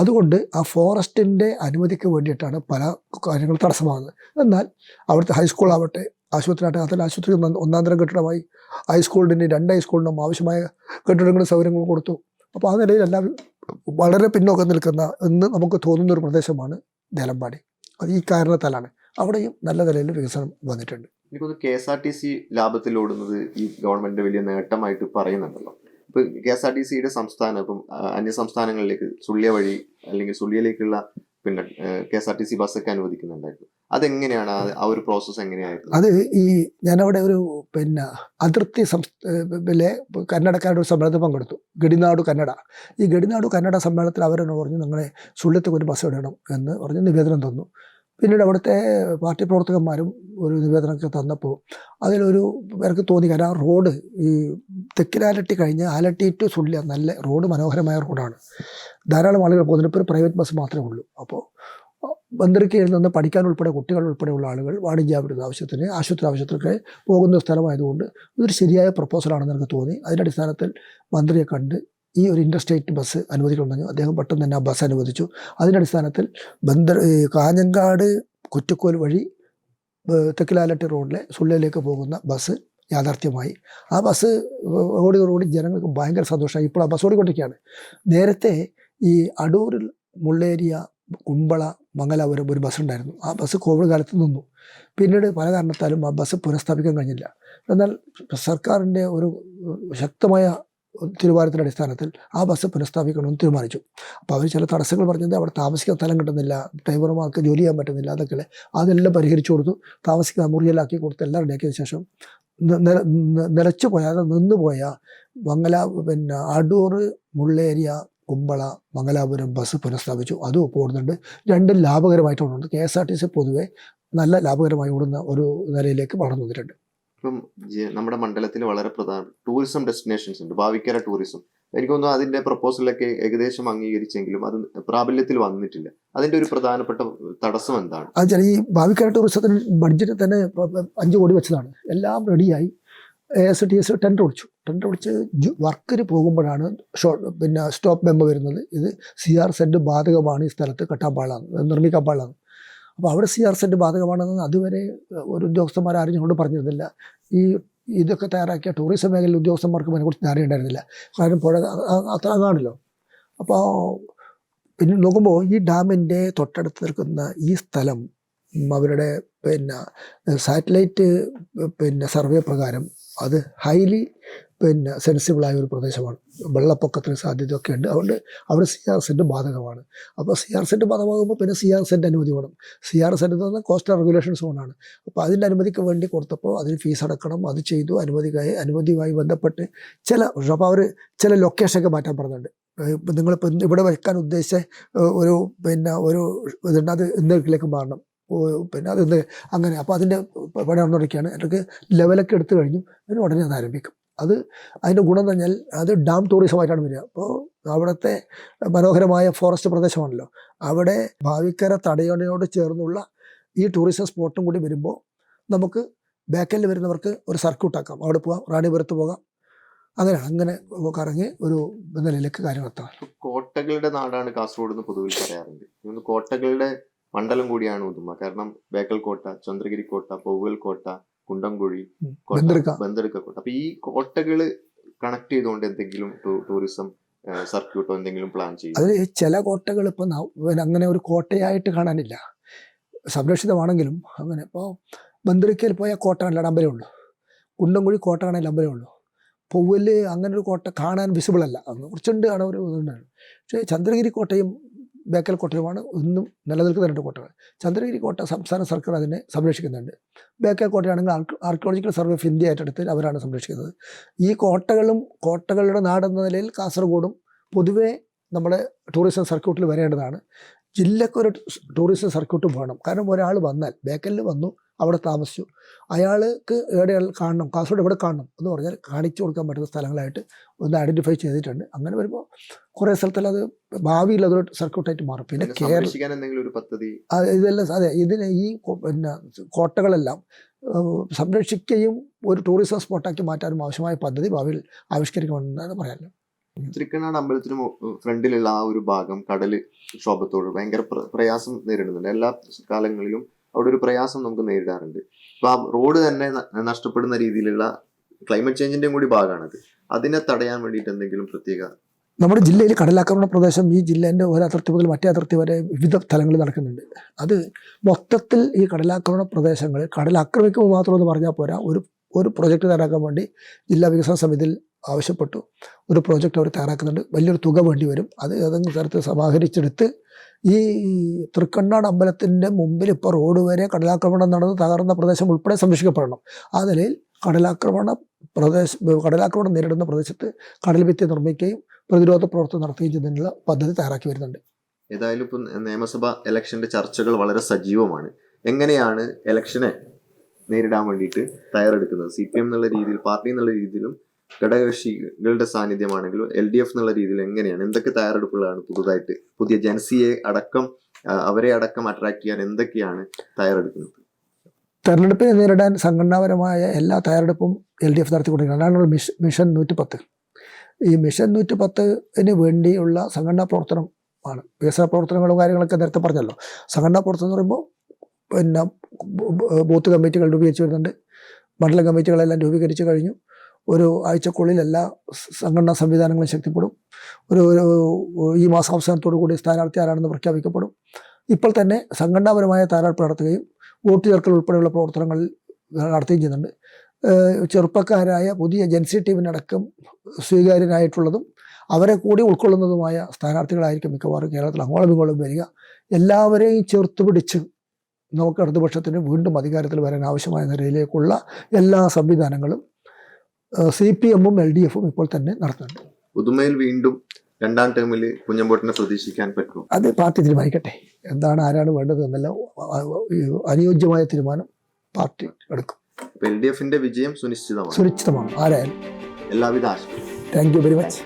അതുകൊണ്ട് ആ ഫോറസ്റ്റിൻ്റെ അനുമതിക്ക് വേണ്ടിയിട്ടാണ് പല കാര്യങ്ങളും തടസ്സമാകുന്നത്. എന്നാൽ അവിടുത്തെ ഹൈസ്കൂൾ ആവട്ടെ, ആശുപത്രി ആവട്ടെ, അതിൽ ആശുപത്രി ഒന്നാം തരം കെട്ടിടമായി, ഹൈസ്കൂളിന് 2 ഹൈസ്കൂളിനും ആവശ്യമായ കെട്ടിടങ്ങളും സൗകര്യങ്ങളും കൊടുത്തു. അപ്പോൾ ആ നിലയിൽ എല്ലാം വളരെ പിന്നോക്കം നിൽക്കുന്ന എന്ന് നമുക്ക് തോന്നുന്ന ഒരു പ്രദേശമാണ് ദേലമ്പാടി. അത് ഈ കാരണത്താലാണ്. അവിടെയും നല്ല നിലയിൽ വികസനം വന്നിട്ടുണ്ട്. എനിക്കൊന്ന് KSRTC ലാഭത്തിൽ ഓടുന്നത് ഈ ഗവൺമെന്റിന്റെ വലിയ നേട്ടമായിട്ട് പറയുന്നുണ്ടല്ലോ. ഇപ്പൊ KSRTCയുടെ സംസ്ഥാനം ഇപ്പം അന്യ സംസ്ഥാനങ്ങളിലേക്ക് സുള്ളിയ വഴി അല്ലെങ്കിൽ സുള്ളിയയിലേക്കുള്ള പിന്നെ KSRTC ബസ്സൊക്കെ അനുവദിക്കുന്നുണ്ടായിരുന്നു. അതെങ്ങനെയാണ് ആ ഒരു പ്രോസസ്സ് എങ്ങനെയായിരുന്നു? അത് ഈ ഞാനവിടെ ഒരു അതിർത്തി കന്നഡക്കാരുടെ ഒരു സമ്മേളനത്തിൽ പങ്കെടുത്തു, ഗഡിനാടു കന്നഡ. ഈ ഗഡിനാടു കന്നഡ സമ്മേളനത്തിൽ അവരെന്നെ പറഞ്ഞു നിങ്ങളെ സുള്ളിയത്തേക്ക് ഒരു ബസ് ഇടണം എന്ന് പറഞ്ഞ് നിവേദനം തന്നു. പിന്നീട് അവിടുത്തെ പാർട്ടി പ്രവർത്തകന്മാരും ഒരു നിവേദനമൊക്കെ തന്നപ്പോൾ അതിലൊരു എനിക്ക് തോന്നി, കാരണം ആ റോഡ് ഈ തെക്കിലാലട്ടി കഴിഞ്ഞ് ആലട്ടി ടു സുള്ളിയ നല്ല റോഡ്, മനോഹരമായ റോഡാണ്. ധാരാളം ആളുകൾ പോകുന്നതിന് ഇപ്പോൾ ഒരു പ്രൈവറ്റ് ബസ് മാത്രമേ ഉള്ളൂ. അപ്പോൾ ബന്ദർക്കയിൽ നിന്ന് പഠിക്കാൻ ഉൾപ്പെടെ കുട്ടികൾ ഉൾപ്പെടെയുള്ള ആളുകൾ വാണിജ്യാഭിവൃദ്ധി ആവശ്യത്തിന്, ആശുപത്രി ആവശ്യത്തിനൊക്കെ പോകുന്ന സ്ഥലമായതുകൊണ്ട് ഇതൊരു ശരിയായ പ്രപ്പോസലാണെന്ന് എനിക്ക് തോന്നി. അതിൻ്റെ അടിസ്ഥാനത്തിൽ മന്ത്രിയെ കണ്ട് ഈ ഒരു ഇൻ്റർസ്റ്റേറ്റ് ബസ് അനുവദിക്കണമെന്ന് അദ്ദേഹം പെട്ടെന്ന് തന്നെ ആ ബസ് അനുവദിച്ചു. അതിൻ്റെ അടിസ്ഥാനത്തിൽ കാഞ്ഞങ്ങാട് കുറ്റിക്കോൽ വഴി തെക്കിലാലട്ടി റോഡിലെ സുള്ളിലേക്ക് പോകുന്ന ബസ് യാഥാർത്ഥ്യമായി. ആ ബസ് ഓടി ജനങ്ങൾക്ക് ഭയങ്കര സന്തോഷമായി. ഇപ്പോൾ ആ ബസ് ഓടിക്കൊണ്ടിരിക്കുകയാണ്. നേരത്തെ ഈ അടൂരിൽ മുള്ളേരിയ കുമ്പള മംഗലാപുരം ഒരു ബസ് ഉണ്ടായിരുന്നു. ആ ബസ് കോവിഡ് കാലത്ത് നിന്നു. പിന്നീട് പല കാരണത്താലും ആ ബസ് പുനഃസ്ഥാപിക്കാൻ കഴിഞ്ഞില്ല. എന്നാൽ സർക്കാരിൻ്റെ ഒരു ശക്തമായ തീരുമാനത്തിൻ്റെ അടിസ്ഥാനത്തിൽ ആ ബസ് പുനഃസ്ഥാപിക്കണമെന്ന് തീരുമാനിച്ചു. അപ്പോൾ അവർ ചില തടസ്സങ്ങൾ പറഞ്ഞത് അവിടെ താമസിക്കാൻ സ്ഥലം കിട്ടുന്നില്ല, ഡ്രൈവർമാർക്ക് ജോലി ചെയ്യാൻ പറ്റുന്നില്ല, അതൊക്കെ അതെല്ലാം പരിഹരിച്ചു കൊടുത്തു. താമസിക്കാൻ മുറിയെല്ലാക്കി കൊടുത്ത് എല്ലാം റെഡിയാക്കിയതിന് ശേഷം നിലച്ചു പോയ നിന്നു പോയ അടൂർ മുള്ളേരിയ കുമ്പള മംഗലാപുരം ബസ് പുനഃസ്ഥാപിച്ചു. അതും ഇപ്പോൾ ഓടുന്നുണ്ട്. രണ്ടും ലാഭകരമായിട്ട് ഓടുന്നുണ്ട്. KSRTC പൊതുവെ നല്ല ലാഭകരമായി ഓടുന്ന ഒരു നിലയിലേക്ക് വളർന്നു വന്നിട്ടുണ്ട്. ഇപ്പം നമ്മുടെ മണ്ഡലത്തിൽ വളരെ പ്രധാന ടൂറിസം ഡെസ്റ്റിനേഷൻസ് ഉണ്ട്. ഭാവിക്കര ടൂറിസം എനിക്ക് തോന്നുന്നു അതിന്റെ പ്രപ്പോസലൊക്കെ ഏകദേശം അംഗീകരിച്ചെങ്കിലും അത് പ്രാബല്യത്തിൽ വന്നിട്ടില്ല. അതിന്റെ ഒരു പ്രധാനപ്പെട്ട തടസ്സം എന്താണ്? അത് ഈ ഭാവിക്കര ടൂറിസത്തിന് ബഡ്ജറ്റ് തന്നെ 5 കോടി വെച്ചതാണ്. എല്ലാം റെഡിയായി. ASTS ടെൻഡർ ഒടിച്ച് വർക്കിന് പോകുമ്പോഴാണ് സ്റ്റോപ്പ് മെമ്മോ വരുന്നത്. ഇത് CRZ ബാധകമാണ്, ഈ സ്ഥലത്ത് കെട്ടാൻ പാടില്ലാന്ന്, നിർമ്മിക്കാൻ പാടില്ലാന്ന്. അപ്പോൾ അവിടെ CRZ ബാധകമാണെന്ന് അതുവരെ ഒരു ഉദ്യോഗസ്ഥന്മാർ ആരും ഞങ്ങളോട് പറഞ്ഞിരുന്നില്ല. ഇതൊക്കെ തയ്യാറാക്കിയ ടൂറിസം മേഖലയിലെ ഉദ്യോഗസ്ഥന്മാർക്ക് അതിനെക്കുറിച്ച് ധാരണയുണ്ടായിരുന്നില്ല. കാരണം പുഴ അത്ര അതാണല്ലോ. അപ്പോൾ പിന്നെ നോക്കുമ്പോൾ ഈ ഡാമിൻ്റെ തൊട്ടടുത്ത് നിൽക്കുന്ന ഈ സ്ഥലം അവരുടെ സാറ്റലൈറ്റ് സർവേ പ്രകാരം അത് ഹൈലി സെൻസിബിളായ ഒരു പ്രദേശമാണ്. വെള്ളപ്പൊക്കത്തിന് സാധ്യതയൊക്കെ ഉണ്ട്. അതുകൊണ്ട് അവിടെ CRZ ബാധകമാണ്. അപ്പോൾ CRZ ബാധകമാകുമ്പോൾ പിന്നെ CRZ അനുമതി വേണം. CRZ എന്ന് പറഞ്ഞാൽ കോസ്റ്റൽ റെഗുലേഷൻ സോണാണ്. അപ്പോൾ അതിൻ്റെ അനുമതിക്ക് വേണ്ടി കൊടുത്തപ്പോൾ അതിന് ഫീസ് അടക്കണം. അത് ചെയ്തു. അനുമതിയുമായി ബന്ധപ്പെട്ട് അപ്പോൾ അവർ ചില ലൊക്കേഷനൊക്കെ മാറ്റാൻ പറഞ്ഞിട്ടുണ്ട്. നിങ്ങളിപ്പോൾ ഇവിടെ വയ്ക്കാൻ ഉദ്ദേശിച്ച ഒരു ഇതുണ്ട്, അത് ഇന്നേക്കിലേക്ക് മാറണം, അത് അങ്ങനെ. അപ്പോൾ അതിൻ്റെ പണി നടന്നുകൊണ്ടിരിക്കുകയാണ്. എനിക്ക് ലെവലൊക്കെ എടുത്തു കഴിഞ്ഞു. അതിന് ഉടനെ അത് ആരംഭിക്കും. അതിൻ്റെ ഗുണം എന്ന് പറഞ്ഞാൽ അത് ഡാം ടൂറിസമായിട്ടാണ് വരിക. അപ്പോൾ അവിടുത്തെ മനോഹരമായ ഫോറസ്റ്റ് പ്രദേശമാണല്ലോ. അവിടെ ഭാവിക്കര തടയണയോട് ചേർന്നുള്ള ഈ ടൂറിസം സ്പോട്ടും കൂടി വരുമ്പോൾ നമുക്ക് ബാക്കെൻഡിൽ വരുന്നവർക്ക് ഒരു സർക്യൂട്ടാക്കാം. അവിടെ പോകാം, റാണിപുരത്ത് പോകാം. അങ്ങനെ കറങ്ങി ഒരു നിലയിലേക്ക് കാര്യങ്ങൾ എത്താം. കോട്ടകളുടെ നാടാണ് കാസർഗോഡ് എന്ന് പൊതുവിൽ പറയാറുണ്ട്. കോട്ടകളുടെ മണ്ഡലം കൂടിയാണ് ഉദുമ. കാരണം ബേക്കൽ കോട്ട, ചന്ദ്രഗിരി കോട്ട, പൗവൽ കോട്ട, കുണ്ടംകുഴി, ബന്ദർക്ക കോട്ട. അപ്പൊ ഈ കോട്ടകള് കണക്ട് ചെയ്തുകൊണ്ട് എന്തെങ്കിലും ടൂറിസം സർക്യൂട്ടോ എന്തെങ്കിലും പ്ലാൻ ചെയ്യും? അത് ചില കോട്ടകൾ ഇപ്പൊ അങ്ങനെ ഒരു കോട്ടയായിട്ട് കാണാനില്ല, സംരക്ഷിതമാണെങ്കിലും. അങ്ങനെ ഇപ്പോൾ ബന്ദർക്കയിൽ പോയാൽ കോട്ട കാണാൻ അമ്പലമുള്ളൂ, കുണ്ടംകുഴി കോട്ട കാണാൻ അമ്പലമുള്ളൂ. പൗവല് അങ്ങനെ ഒരു കോട്ട കാണാൻ വിസിബിൾ അല്ല. അന്ന് കുറച്ചുണ്ട് കാണാൻ ഒരു ഇതുണ്ടായിരുന്നു. പക്ഷേ ചന്ദ്രഗിരി കോട്ടയും ബേക്കൽ കോട്ടയുമാണ് ഇന്നും നിലനിൽക്കുന്ന 2 കോട്ടകൾ. ചന്ദ്രഗിരി കോട്ട സംസ്ഥാന സർക്കാർ അതിനെ സംരക്ഷിക്കുന്നുണ്ട്. ബേക്കൽ കോട്ടയാണെങ്കിൽ ആർക്കിയോളജിക്കൽ സർവേ ഓഫ് ഇന്ത്യ ഏറ്റെടുത്ത് അവരാണ് സംരക്ഷിക്കുന്നത്. ഈ കോട്ടകളുടെ നാടെന്ന നിലയിൽ കാസർഗോഡും പൊതുവേ നമ്മുടെ ടൂറിസം സർക്യൂട്ടിൽ വരേണ്ടതാണ്. ജില്ലക്കൊരു ടൂറിസം സർക്യൂട്ടും വേണം. കാരണം ഒരാൾ വന്നാൽ ബേക്കലിൽ വന്നു, അവിടെ താമസിച്ചു, അയാൾക്ക് എവിടെ കാണണം, കാസർഗോഡ് എവിടെ കാണണം എന്ന് പറഞ്ഞാൽ കാണിച്ചു കൊടുക്കാൻ പറ്റുന്ന സ്ഥലങ്ങളായിട്ട് ഒന്ന് ഐഡൻറ്റിഫൈ ചെയ്തിട്ടുണ്ട്. അങ്ങനെ വരുമ്പോൾ കുറേ സ്ഥലത്തിൽ അത് ഭാവിയിൽ അതൊരു സർക്യൂട്ടായിട്ട് മാറും. പിന്നെ ഇതെല്ലാം അതെ, ഇതിന് ഈ കോട്ടകളെല്ലാം സംരക്ഷിക്കുകയും ഒരു ടൂറിസം സ്പോട്ടാക്കി മാറ്റാനും ആവശ്യമായ പദ്ധതി ഭാവിയിൽ ആവിഷ്കരിക്കണമെന്നാണ് പറയാനുള്ളത്. തൃക്കണ്ണാട് അമ്പലത്തിന് ഫ്രണ്ടിലുള്ള ആ ഒരു ഭാഗം കടല് ക്ഷോഭത്തോട് ഭയങ്കര പ്രയാസം നേരിടുന്നുണ്ട്. എല്ലാ കാലങ്ങളിലും അവിടെ ഒരു പ്രയാസം നമുക്ക് നേരിടാറുണ്ട്. അപ്പൊ ആ റോഡ് തന്നെ നഷ്ടപ്പെടുന്ന രീതിയിലുള്ള ക്ലൈമറ്റ് ചേഞ്ചിന്റെയും കൂടി ഭാഗമാണത്. അതിനെ തടയാൻ വേണ്ടിയിട്ട് എന്തെങ്കിലും പ്രത്യേക? നമ്മുടെ ജില്ലയിൽ കടലാക്രമണ പ്രദേശം ഈ ജില്ലേൻ്റെ ഒരു അതിർത്തി മുതൽ മറ്റേ അതിർത്തി വരെ വിവിധ സ്ഥലങ്ങളിൽ നടക്കുന്നുണ്ട്. അത് മൊത്തത്തിൽ ഈ കടലാക്രമണ പ്രദേശങ്ങൾ കടലാക്രമിക്കുമ്പോൾ മാത്രമെന്ന് പറഞ്ഞാൽ പോരാ. ഒരു പ്രൊജക്റ്റ് തയ്യാറാക്കാൻ വേണ്ടി ജില്ലാ വികസന സമിതിയിൽ ആവശ്യപ്പെട്ടു. ഒരു പ്രോജക്റ്റ് അവർ തയ്യാറാക്കുന്നുണ്ട്. വലിയൊരു തുക വേണ്ടി വരും. അത് ഏതെങ്കിലും തരത്തിൽ സമാഹരിച്ചെടുത്ത് ഈ തൃക്കണ്ണാട് അമ്പലത്തിൻ്റെ മുമ്പിൽ ഇപ്പോൾ റോഡ് വരെ കടലാക്രമണം നടന്ന് തകർന്ന പ്രദേശം ഉൾപ്പെടെ സംരക്ഷിക്കപ്പെടണം. ആ നിലയിൽ കടലാക്രമണം നേരിടുന്ന പ്രദേശത്ത് കടൽ ഭിത്തി നിർമ്മിക്കുകയും പ്രതിരോധ പ്രവർത്തനം നടത്തുകയും ചെയ്യുന്നതിനുള്ള പദ്ധതി തയ്യാറാക്കി വരുന്നുണ്ട്. ഏതായാലും ഇപ്പം നിയമസഭാ ഇലക്ഷന്റെ ചർച്ചകൾ വളരെ സജീവമാണ്. എങ്ങനെയാണ് ഇലക്ഷനെ നേരിടാൻ വേണ്ടിയിട്ട് തയ്യാറെടുക്കുന്നത്? CPM എന്നുള്ള രീതിയിൽ, പാർട്ടി എന്നുള്ള രീതിയിലും ഘടകകക്ഷികളുടെ സാന്നിധ്യമാണെങ്കിലും LDF എന്നുള്ള രീതിയിൽ എങ്ങനെയാണ്, എന്തൊക്കെ തയ്യാറെടുപ്പുകളാണ് പുതിയ ജനസിയെ അടക്കം അവരെ അടക്കം അട്രാക്ട് ചെയ്യാൻ എന്തൊക്കെയാണ് തയ്യാറെടുക്കുന്നത്? തെരഞ്ഞെടുപ്പിനെ നേരിടാൻ സംഘടനാപരമായ എല്ലാ തയ്യാറെടുപ്പും LDF നടത്തിക്കൊണ്ടിരിക്കുന്നത്. അതാണ് മിഷൻ 110. ഈ മിഷൻ 110 വേണ്ടിയുള്ള സംഘടനാ പ്രവർത്തനം ആണ്. വികസന പ്രവർത്തനങ്ങളും കാര്യങ്ങളൊക്കെ നേരത്തെ പറഞ്ഞല്ലോ. സംഘടനാ പ്രവർത്തനം എന്ന് പറയുമ്പോൾ ബൂത്ത് കമ്മിറ്റികൾ രൂപീകരിച്ച് വരുന്നുണ്ട്. മണ്ഡലം കമ്മിറ്റികളെല്ലാം രൂപീകരിച്ച് കഴിഞ്ഞു. ഒരു ആഴ്ചക്കുള്ളിൽ എല്ലാ സംഘടനാ സംവിധാനങ്ങളും ശക്തിപ്പെടും. ഈ മാസാവസാനത്തോടു കൂടി സ്ഥാനാർത്ഥി ആരാണെന്ന് പ്രഖ്യാപിക്കപ്പെടും. ഇപ്പോൾ തന്നെ സംഘടനാപരമായ തയ്യാറെടുപ്പ് നടത്തുകയും വോട്ട് ചേർക്കൽ ഉൾപ്പെടെയുള്ള പ്രവർത്തനങ്ങൾ നടത്തുകയും ചെയ്യുന്നുണ്ട്. ചെറുപ്പക്കാരായ പുതിയ ജൻസി ടീമിനടക്കം സ്വീകാര്യനായിട്ടുള്ളതും അവരെ കൂടി ഉൾക്കൊള്ളുന്നതുമായ സ്ഥാനാർത്ഥികളായിരിക്കും മിക്കവാറും കേരളത്തിൽ അങ്ങോളം ഇങ്ങോളം വരിക. എല്ലാവരെയും ചേർത്ത് പിടിച്ച് നമുക്ക് ഇടതുപക്ഷത്തിന് വീണ്ടും അധികാരത്തിൽ വരാൻ ആവശ്യമായ നിലയിലേക്കുള്ള എല്ലാ സംവിധാനങ്ങളും CPM-ഉം LDF-ഉം ഇപ്പോൾ തന്നെ നടത്തുന്നുണ്ട്. പുതുമയിൽ വീണ്ടും 2ാം ടേമിൽ കുഞ്ഞമ്പോട്ടിനെ പ്രതീക്ഷിക്കാൻ പറ്റുമോ? അത് പാർട്ടി തീരുമാനിക്കട്ടെ. ആരാണ് വേണ്ടത് എന്നെല്ലാം അനുയോജ്യമായ തീരുമാനം പാർട്ടി എടുക്കും. LDF-ന്റെ വിജയം സുനിശ്ചിതമാണ്. ആരായാലും. എല്ലാവിധ ആശംസകളും. Thank you very much.